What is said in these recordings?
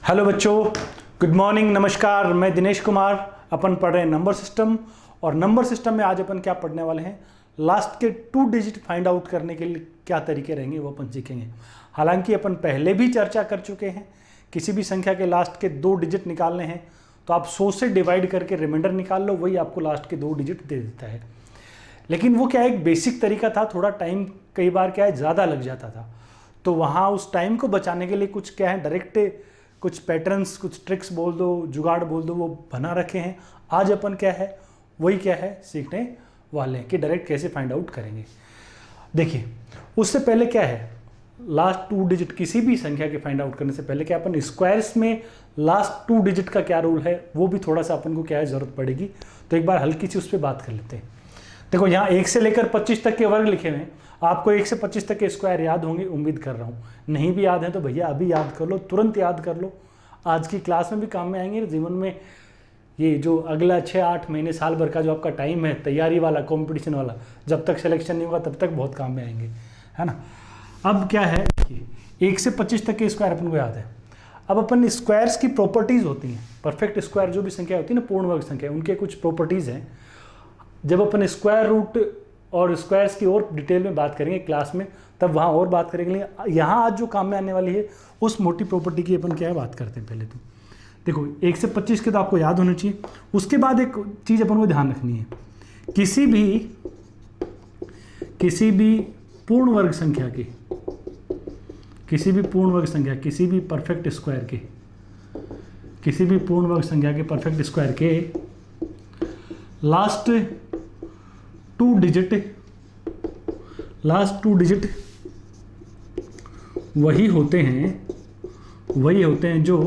Hello बच्चों, good morning, नमस्कार। मैं दिनेश कुमार। अपन पढ़ रहे हैं नंबर सिस्टम, और नंबर सिस्टम में आज अपन क्या पढ़ने वाले हैं, लास्ट के 2 डिजिट फाइंड आउट करने के लिए क्या तरीके रहेंगे वो अपन सीखेंगे। हालांकि अपन पहले भी चर्चा कर चुके हैं, किसी भी संख्या के लास्ट के 2 डिजिट निकालने हैं तो आप 100 से डिवाइड करके रिमाइंडर निकाल लो, वही आपको लास्ट के 2 डिजिट दे देता है। लेकिन वो क्या एक बेसिक तरीका था, थोड़ा टाइम कई बार क्या है ज़्यादा लग जाता था, तो वहाँ उस टाइम को बचाने के लिए कुछ क्या है, डायरेक्ट कुछ पैटर्न्स, कुछ ट्रिक्स बोल दो, जुगाड़ बोल दो, वो बना रखे हैं। आज अपन क्या है, वही क्या है सीखने वाले हैं कि डायरेक्ट कैसे फाइंड आउट करेंगे। देखिए, उससे पहले क्या है, लास्ट 2 डिजिट किसी भी संख्या के फाइंड आउट करने से पहले क्या अपन स्क्वायर्स में लास्ट 2 डिजिट का क्या रूल है वो भी थोड़ा सा अपन को क्या है ज़रूरत पड़ेगी। तो एक बार हल्की सी उस पर बात कर लेते हैं। देखो, यहाँ 1 से लेकर 25 तक के वर्ग लिखे हुए हैं। आपको 1 से 25 तक के स्क्वायर याद होंगे, उम्मीद कर रहा हूँ। नहीं भी याद है तो भैया अभी याद कर लो, तुरंत याद कर लो। आज की क्लास में भी काम में आएंगे, जीवन में ये जो अगला 6-8 महीने साल भर का जो आपका टाइम है, तैयारी वाला, कंपटीशन वाला, जब तक सिलेक्शन नहीं होगा तब तक बहुत काम में आएंगे, है ना। अब क्या है, 1 से 25 तक के स्क्वायर अपन को याद है। अब अपन स्क्वायर्स की प्रॉपर्टीज़ होती हैं, परफेक्ट स्क्वायर जो भी संख्या होती है ना, पूर्ण वर्ग संख्या, उनके कुछ प्रॉपर्टीज़ हैं। जब अपन स्क्वायर रूट और स्क्वायर्स की और डिटेल में बात करेंगे क्लास में, तब वहाँ और बात करेंगे। यहाँ आज जो काम में आने वाली है उस मोटी प्रॉपर्टी की अपन क्या है बात करते हैं। पहले तो देखो, 1 से 25 के तो आपको याद होना चाहिए। उसके बाद एक चीज़ अपन को ध्यान रखनी है, किसी भी पूर्ण वर्ग संख्या के, किसी भी पूर्ण वर्ग संख्या, किसी भी परफेक्ट स्क्वायर के, किसी भी पूर्ण वर्ग संख्या के परफेक्ट स्क्वायर के लास्ट 2 डिजिट वही होते हैं जो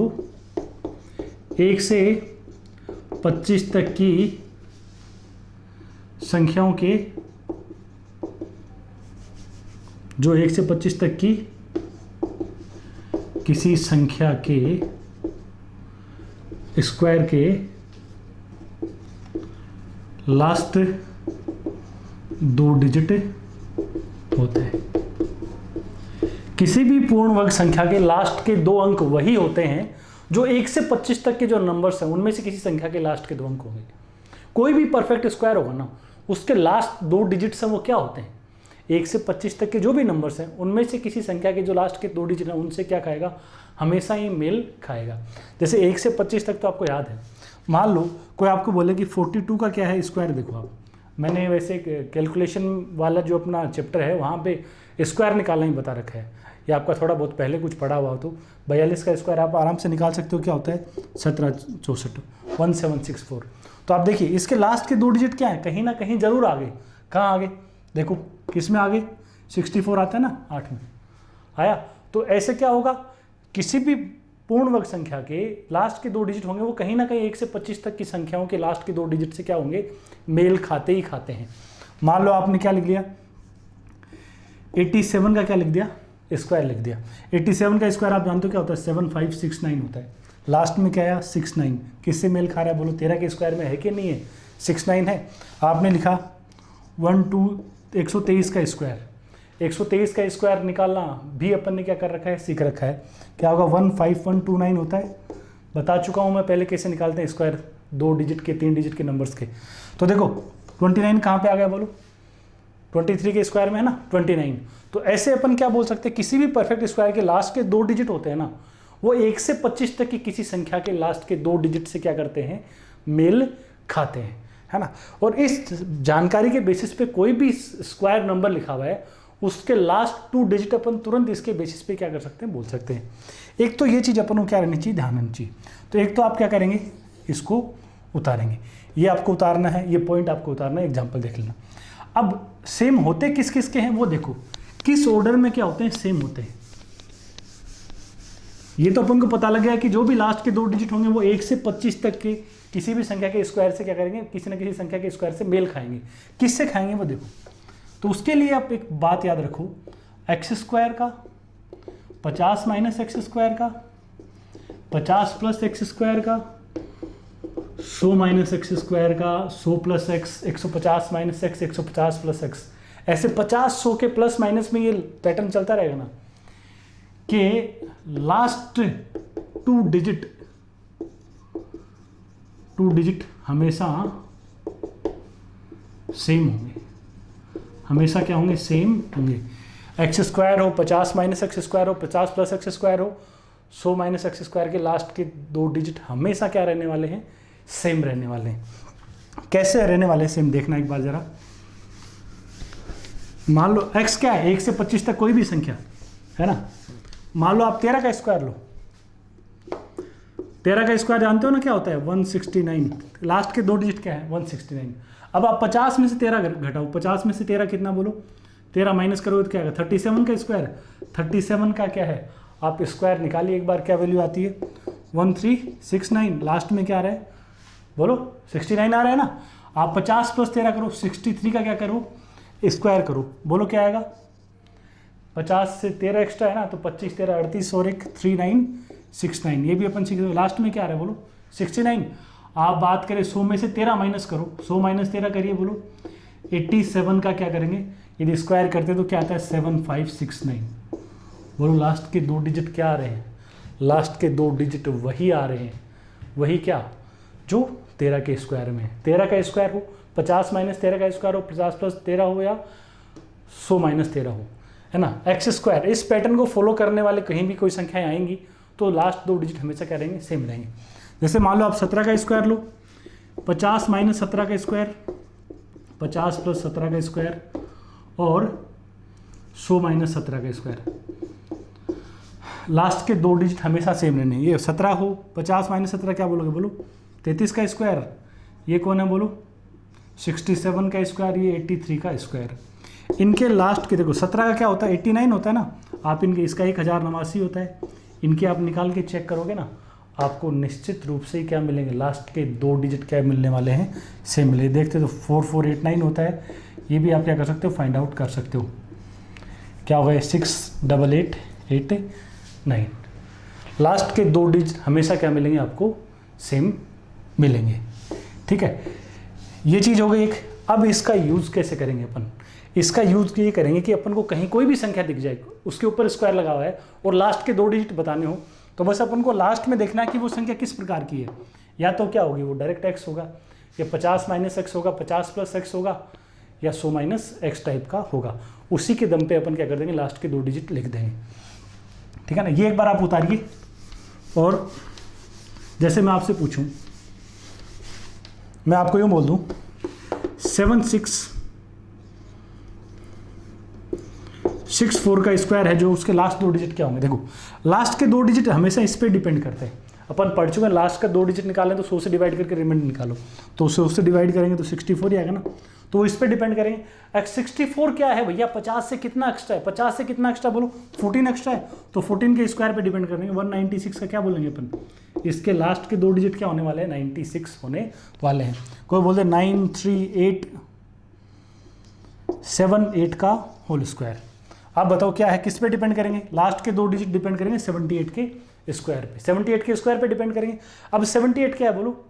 1 से 25 तक की संख्याओं के, जो 1 से 25 तक की किसी संख्या के स्क्वायर के लास्ट 2 डिजिट होते हैं। किसी भी पूर्ण वर्ग संख्या के लास्ट के 2 अंक वही होते हैं जो 1 से 25 तक के जो नंबर्स हैं उनमें से किसी संख्या के लास्ट के 2 अंक होंगे। कोई भी परफेक्ट स्क्वायर होगा ना, उसके लास्ट 2 डिजिट्स हैं वो क्या होते हैं, 1 से 25 तक के जो भी नंबर्स हैं उनमें से किसी संख्या के जो लास्ट के 2 डिजिट हैं उनसे क्या खाएगा, हमेशा ही मेल खाएगा। जैसे 1 से 25 तक तो आपको याद है। मान लो कोई आपको बोले कि 42 का क्या है स्क्वायर, देखो आप, मैंने वैसे कैलकुलेशन वाला जो अपना चैप्टर है वहाँ पे स्क्वायर निकालना ही बता रखा है, या आपका थोड़ा बहुत पहले कुछ पढ़ा हुआ हो तो 42 का स्क्वायर आप आराम से निकाल सकते हो। क्या होता है, 1764, 1764। तो आप देखिए इसके लास्ट के 2 डिजिट क्या है, कहीं ना कहीं जरूर आगे। कहाँ आगे, देखो किस में आगे, 64 आता है ना, 8 में आया। तो ऐसे क्या होगा, किसी भी पूर्ण वर्ग संख्या के लास्ट के 2 डिजिट होंगे वो कहीं ना कहीं 1 से 25 तक की संख्याओं के लास्ट के 2 डिजिट से क्या होंगे, मेल खाते ही खाते हैं। मान लो आपने क्या लिख दिया, 87 का क्या लिख दिया, स्क्वायर लिख दिया। 87 का स्क्वायर आप जानते हो क्या होता है, 7569 होता है। लास्ट में क्या आया, 69, किससे मेल खा रहा है बोलो, 13 के स्क्वायर में है कि नहीं है, 69 है। आपने लिखा 123 का स्क्वायर, 123 का स्क्वायर निकालना भी अपन ने क्या कर रखा है, सीख रखा है। क्या होगा, 15129 होता है। बता चुका हूँ मैं पहले कैसे निकालते हैं स्क्वायर 2 डिजिट के, 3 डिजिट के नंबर्स के। तो देखो 29 कहाँ पे आ गया बोलो, 23 के स्क्वायर में है ना 29। तो ऐसे अपन क्या बोल सकते हैं, किसी भी परफेक्ट स्क्वायर के लास्ट के 2 डिजिट होते हैं ना, वो 1 से 25 तक की किसी संख्या के लास्ट के 2 डिजिट से क्या करते हैं, मेल खाते हैं, है ना। और इस जानकारी के बेसिस पे कोई भी स्क्वायर नंबर लिखा हुआ है उसके लास्ट 2 डिजिट अपन तुरंत इसके बेसिस पे क्या कर सकते हैं, बोल सकते हैं। एक तो ये चीज़ अपन को क्या रहनी चाहिए, ध्यान रहनी चाहिए। तो एक तो आप क्या करेंगे, इसको उतारेंगे, ये आपको उतारना है, ये पॉइंट आपको उतारना है, एग्जाम्पल देख लेना। अब सेम होते किस किस के हैं वो देखो, किस ऑर्डर में क्या होते हैं, सेम होते हैं। ये तो अपन को पता लग गया कि जो भी लास्ट के 2 डिजिट होंगे वो 1 से 25 तक के किसी भी संख्या के स्क्वायर से क्या करेंगे, किसी न किसी संख्या के स्क्वायर से मेल खाएंगे। किससे खाएंगे वो देखो। तो उसके लिए आप एक बात याद रखो, एक्स स्क्वायर का 50 माइनस एक्स स्क्वायर का 50 प्लस एक्स स्क्वायर का 100 माइनस एक्स स्क्वायर का 100 plus x, 150 minus x, 150 plus x, ऐसे 50 100 के प्लस माइनस में ये पैटर्न चलता रहेगा ना, कि लास्ट टू डिजिट हमेशा सेम होंगे, हमेशा क्या होंगे, सेम होंगे। एक्स स्क्वायर हो 50 माइनस एक्स स्क्वायर हो 50 प्लस एक्स स्क्वायर हो 100 माइनस एक्स स्क्वायर के लास्ट के 2 डिजिट हमेशा क्या रहने वाले हैं, सेम रहने वाले हैं। कैसे रहने वाले हैं सेम, देखना एक बार जरा। मान लो x क्या है, 1 से 25 तक कोई भी संख्या है ना। मान लो आप 13 का स्क्वायर लो, 13 का स्क्वायर जानते हो ना क्या होता है, 169। लास्ट के 2 डिजिट क्या है, 169। अब आप 50 में से 13 घटाओ, 50 में से 13 कितना बोलो, 13 माइनस करोगे तो क्या है, 37 का स्क्वायर। 37 का क्या है, आप स्क्वायर निकालिए एक बार, क्या वैल्यू आती है, 1369। लास्ट में क्या आ रहा है बोलो, 69 आ रहा है ना। आप 50 प्लस 13 करो, 63 का क्या करो, स्क्वायर करो, बोलो क्या आएगा। 50 से 13 एक्स्ट्रा है ना, तो 25 13 38 और एक 3969, ये भी अपन सीख रहे। लास्ट में क्या आ रहा है बोलो, 69। आप बात करें 100 में से 13 माइनस करो, 100 माइनस 13 करिए, बोलो 87 का क्या करेंगे, यदि स्क्वायर करते तो क्या आता है, 7569। बोलो लास्ट के 2 डिजिट क्या आ रहे हैं, लास्ट के 2 डिजिट वही आ रहे हैं, वही क्या जो 13 के स्क्वायर में है। 13 का स्क्वायर हो 50 माइनस 13 का स्क्वायर हो, 50 प्लस 13 हो या 100 माइनस 13 हो, है ना, एक्स स्क्वायर। इस पैटर्न को फॉलो करने वाले कहीं भी कोई संख्याएं आएंगी तो लास्ट 2 डिजिट हमेशा क्या रहेंगे, सेम रहेंगे। जैसे मान लो आप 17 का स्क्वायर लो, 50 माइनस 17 का स्क्वायर, 50 प्लस 17 का स्क्वायर और 100 माइनस 17 का स्क्वायर। लास्ट के 2 डिजिट हमेशा सेम रहने। ये 17 हो, 50 माइनस 17 क्या बोलोगे, बोलो 33 का स्क्वायर। ये कौन है बोलो, 67 का स्क्वायर, ये 83 का स्क्वायर। इनके लास्ट के देखो 17 का क्या होता है, 89 होता है ना। आप इनके, इसका 1089 होता है, इनके आप निकाल के चेक करोगे ना, आपको निश्चित रूप से क्या मिलेंगे, लास्ट के 2 डिजिट क्या मिलने वाले हैं, सेम मिले। देखते तो 4489 होता है, ये भी आप क्या कर सकते हो, फाइंड आउट कर सकते हो। क्या होगा, 68889। लास्ट के 2 डिजिट हमेशा क्या मिलेंगे आपको, सेम मिलेंगे। ठीक है, ये चीज़ हो गई एक। अब इसका यूज़ कैसे करेंगे अपन, इसका यूज़ ये करेंगे कि अपन को कहीं कोई भी संख्या दिख जाए, उसके ऊपर स्क्वायर लगा हुआ है और लास्ट के 2 डिजिट बताने हो, तो बस अपन को लास्ट में देखना है कि वो संख्या किस प्रकार की है। या तो क्या होगी, वो डायरेक्ट एक्स होगा, या 50 माइनस एक्स होगा, 50 प्लस एक्स होगा, या 100 माइनस एक्स टाइप का होगा। उसी के दम पे अपन क्या कर देंगे, लास्ट के 2 डिजिट लिख देंगे। ठीक है ना, ये एक बार आप उतारिए। और जैसे मैं आपसे पूछूं, मैं आपको यूँ बोल दूं 7664 का स्क्वायर है, जो उसके लास्ट 2 डिजिट क्या होंगे। देखो लास्ट के 2 डिजिट हमेशा इस पे डिपेंड करते हैं। अपन पढ़ चुके हैं, लास्ट का 2 डिजिट निकालें तो 100 से डिवाइड करके रिमाइंडर निकालो, तो 100 से डिवाइड करेंगे तो 64 ही आएगा ना, तो इस पे डिपेंड करेंगे। 64 क्या है भैया, 50 से कितना एक्स्ट्रा है, 50 से कितना एक्स्ट्रा बोलो, 14 एक्स्ट्रा है, तो 14 के स्क्वायर पे डिपेंड करेंगे। 196 का क्या बोलेंगे अपन, इसके लास्ट के 2 डिजिट क्या होने वाले हैं, 96 होने वाले हैं। कोई बोलते 93878 का होल स्क्वायर। आप बताओ क्या है, किस पे डिपेंड करेंगे, लास्ट के 2 डिजिट डिपेंड करेंगे 78 के स्क्वायर पे, 78 के स्क्वायर पे डिपेंड करेंगे। अब 78 क्या है बोलो,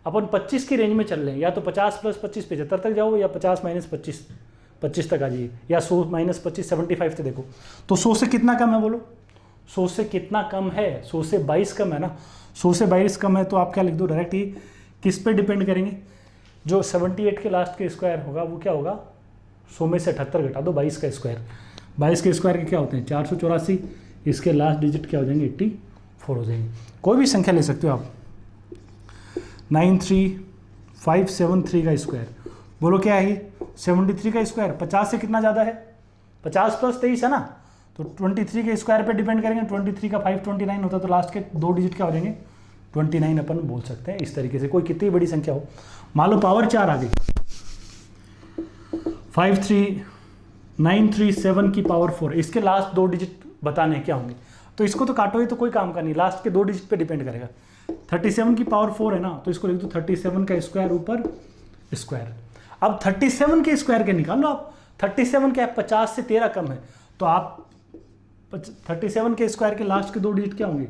अपन 25 की रेंज में चल रहे हैं, या तो 50 प्लस 25 75 तक जाओ, या 50 माइनस 25 तक आ जाइए, या 100 माइनस 25 75 तक देखो। तो 100 से कितना कम है बोलो, 100 से कितना कम है, 100 से 22 कम है ना। 100 से 22 कम है तो आप क्या लिख दो डायरेक्ट, ही किस पे डिपेंड करेंगे, जो 78 के लास्ट के स्क्वायर होगा वो क्या होगा, 100 में से 78 घटा दो 22 का स्क्वायर। 22 के स्क्वायर के क्या होते हैं 484, इसके लास्ट डिजिट क्या हो जाएंगे 84 हो जाएंगे। कोई भी संख्या ले सकते हो आप। 93573 का स्क्वायर, बोलो क्या है, 73 का स्क्वायर। 50 से कितना ज़्यादा है, 50 प्लस 23 है ना, तो 23 के स्क्वायर पे डिपेंड करेंगे। 23 का 529 होता है, तो लास्ट के 2 डिजिट क्या हो जाएंगे 29 अपन बोल सकते हैं। इस तरीके से कोई कितनी बड़ी संख्या हो, मान लो पावर 4 आ गई, 53937 की पावर 4, इसके लास्ट 2 डिजिट बताने क्या होंगे। तो इसको तो काटो ही, तो कोई काम का नहीं, लास्ट के 2 डिजिट पे डिपेंड करेगा। 37 की पावर 4 है ना, तो इसको लिख दो 37 का स्क्वायर ऊपर स्क्वायर। अब 37 के स्क्वायर के निकाल लो आप। 37 क्या है, 50 से 13 कम है, तो आप 37 के स्क्वायर के लास्ट के 2 डिजिट क्या होंगे,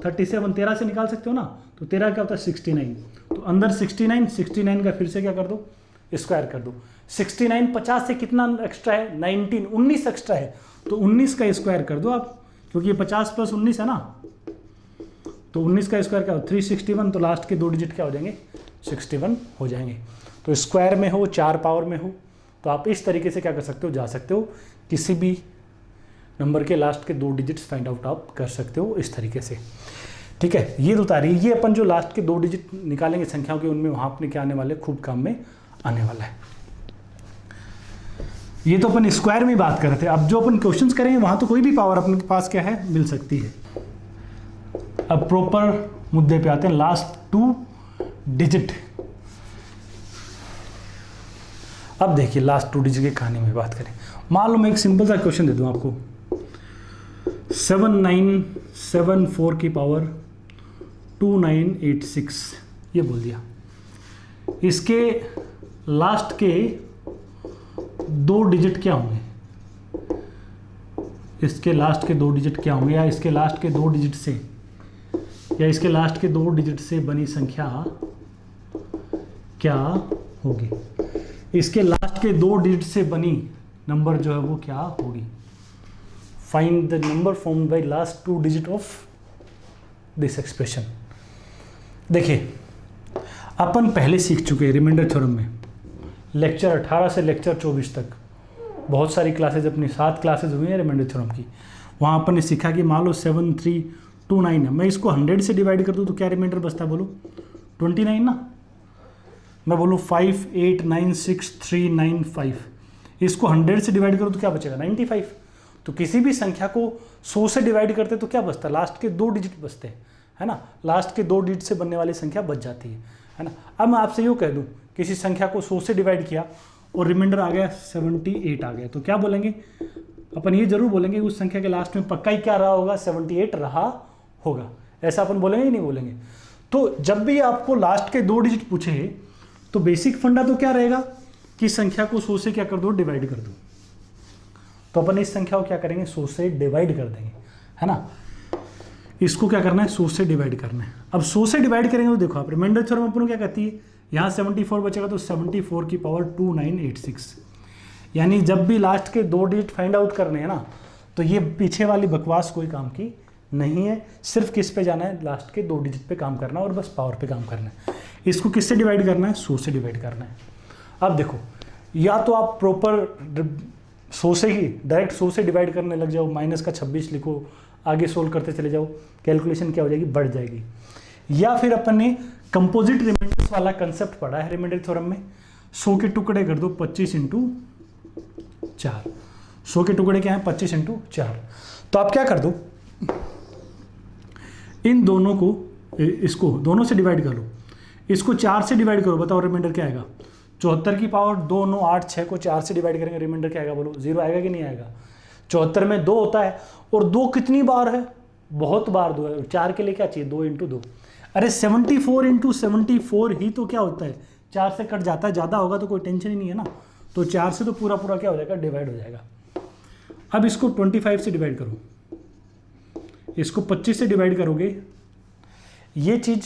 37 13 से निकाल सकते हो ना, तो 13 क्या होता है 69, तो अंदर 69 का फिर से क्या कर दो, स्क्वायर कर दो। 69 50 से कितना एक्स्ट्रा है 19 एक्स्ट्रा है, तो 19 का स्क्वायर कर दो आप, क्योंकि ये 50 प्लस 19 है ना, तो 19 का स्क्वायर क्या हो 361, तो लास्ट के 2 डिजिट क्या हो जाएंगे 61 हो जाएंगे। तो स्क्वायर में हो 4 पावर में हो तो आप इस तरीके से क्या कर सकते हो, जा सकते हो किसी भी नंबर के लास्ट के 2 डिजिट्स फाइंड आउट आप कर सकते हो इस तरीके से। ठीक है, ये 2 तारीख, ये अपन जो लास्ट के 2 डिजिट निकालेंगे संख्याओं के, उनमें वहाँ अपने क्या आने वाले, खूब काम में आने वाला है। ये तो अपन स्क्वायर में बात कर रहे थे। अब जो अपन क्वेश्चंस करेंगे वहाँ तो कोई भी पावर अपने पास क्या है, मिल सकती है। अब प्रॉपर मुद्दे पे आते हैं, लास्ट 2 डिजिट। अब देखिए लास्ट 2 डिजिट की कहानी में बात करें। मान लो मैं एक सिंपल सा क्वेश्चन दे दूं आपको, 7974 की पावर 2986 ये बोल दिया, इसके लास्ट के 2 डिजिट क्या होंगे, इसके लास्ट के 2 डिजिट क्या होंगे, या इसके लास्ट के 2 डिजिट से, या इसके लास्ट के 2 डिजिट से बनी संख्या क्या होगी, इसके लास्ट के 2 डिजिट से बनी नंबर जो है वो क्या होगी। Find the number formed by last 2 digit of this expression. देखिए अपन पहले सीख चुके हैं रिमाइंडर थ्योरम में, लेक्चर 18 से लेक्चर 24 तक बहुत सारी क्लासेज, अपनी 7 क्लासेज हुई हैं रिमाइंडर थ्योरम की। वहाँ अपन ने सीखा कि मान लो 7329 है, मैं इसको 100 से डिवाइड कर दूँ तो क्या रिमाइंडर बचता है, बोलो 29 ना। मैं बोलूँ 589639 इसको 100 से डिवाइड करो तो क्या बचेगा 95। तो किसी भी संख्या को 100 से डिवाइड करते तो क्या बचता है, लास्ट के 2 डिजिट बचते हैं, है ना। लास्ट के 2 डिजिट से बनने वाली संख्या बच जाती है ना। अब मैं आपसे यूँ कह दूँ किसी संख्या को 100 से डिवाइड किया और रिमाइंडर आ गया 78 आ गया, तो क्या बोलेंगे अपन, ये जरूर बोलेंगे उस संख्या के लास्ट में पक्का ही क्या रहा होगा 78 रहा होगा, ऐसा अपन बोलेंगे ही नहीं बोलेंगे। तो जब भी आपको लास्ट के 2 डिजिट पूछे तो बेसिक फंडा तो क्या रहेगा कि संख्या को 100 से क्या कर दो, डिवाइड कर दो। तो अपन इस संख्या को क्या करेंगे 100 से डिवाइड कर देंगे, है ना। इसको क्या करना है 100 से डिवाइड करना है। अब 100 से डिवाइड करेंगे तो देखो आप रिमाइंडर थ्योरम अपन क्या कहती है, यहाँ 74 बचेगा तो 74 की पावर 2986, यानी जब भी लास्ट के 2 डिजिट फाइंड आउट करने हैं ना, तो ये पीछे वाली बकवास कोई काम की नहीं है, सिर्फ किस पे जाना है, लास्ट के 2 डिजिट पे काम करना और बस पावर पे काम करना है। इसको किससे डिवाइड करना है 100 से डिवाइड करना है। अब देखो या तो आप प्रॉपर 100 से ही डायरेक्ट 100 से डिवाइड करने लग जाओ, माइनस का 26 लिखो, आगे सोल्व करते चले जाओ, कैलकुलेशन क्या हो जाएगी, बढ़ जाएगी। या फिर अपन ने कंपोजिट रिमाइंडर्स वाला कंसेप्ट पढ़ा है रिमाइंडर थ्योरम में, 100 के टुकड़े कर दो 25 × 4, 100 के टुकड़े क्या है 25 × 4। तो आप क्या कर दो, इन दोनों को, इसको दोनों से डिवाइड कर लो, इसको 4 से डिवाइड करो, बताओ रिमाइंडर क्या आएगा, 74 की पावर 2986 को 4 से डिवाइड करेंगे रिमाइंडर क्या आएगा, बोलो 0 आएगा कि नहीं आएगा। 74 में 2 होता है और 2 कितनी बार है, बहुत बार 2 है, 4 के लिए क्या चाहिए 2 × 2। अरे 74 × 74 ही तो क्या होता है 4 से कट जाता है, ज़्यादा होगा तो कोई टेंशन ही नहीं है ना। तो 4 से तो पूरा पूरा क्या हो जाएगा, डिवाइड हो जाएगा। अब इसको 25 से डिवाइड करो, इसको 25 से डिवाइड करोगे। ये चीज़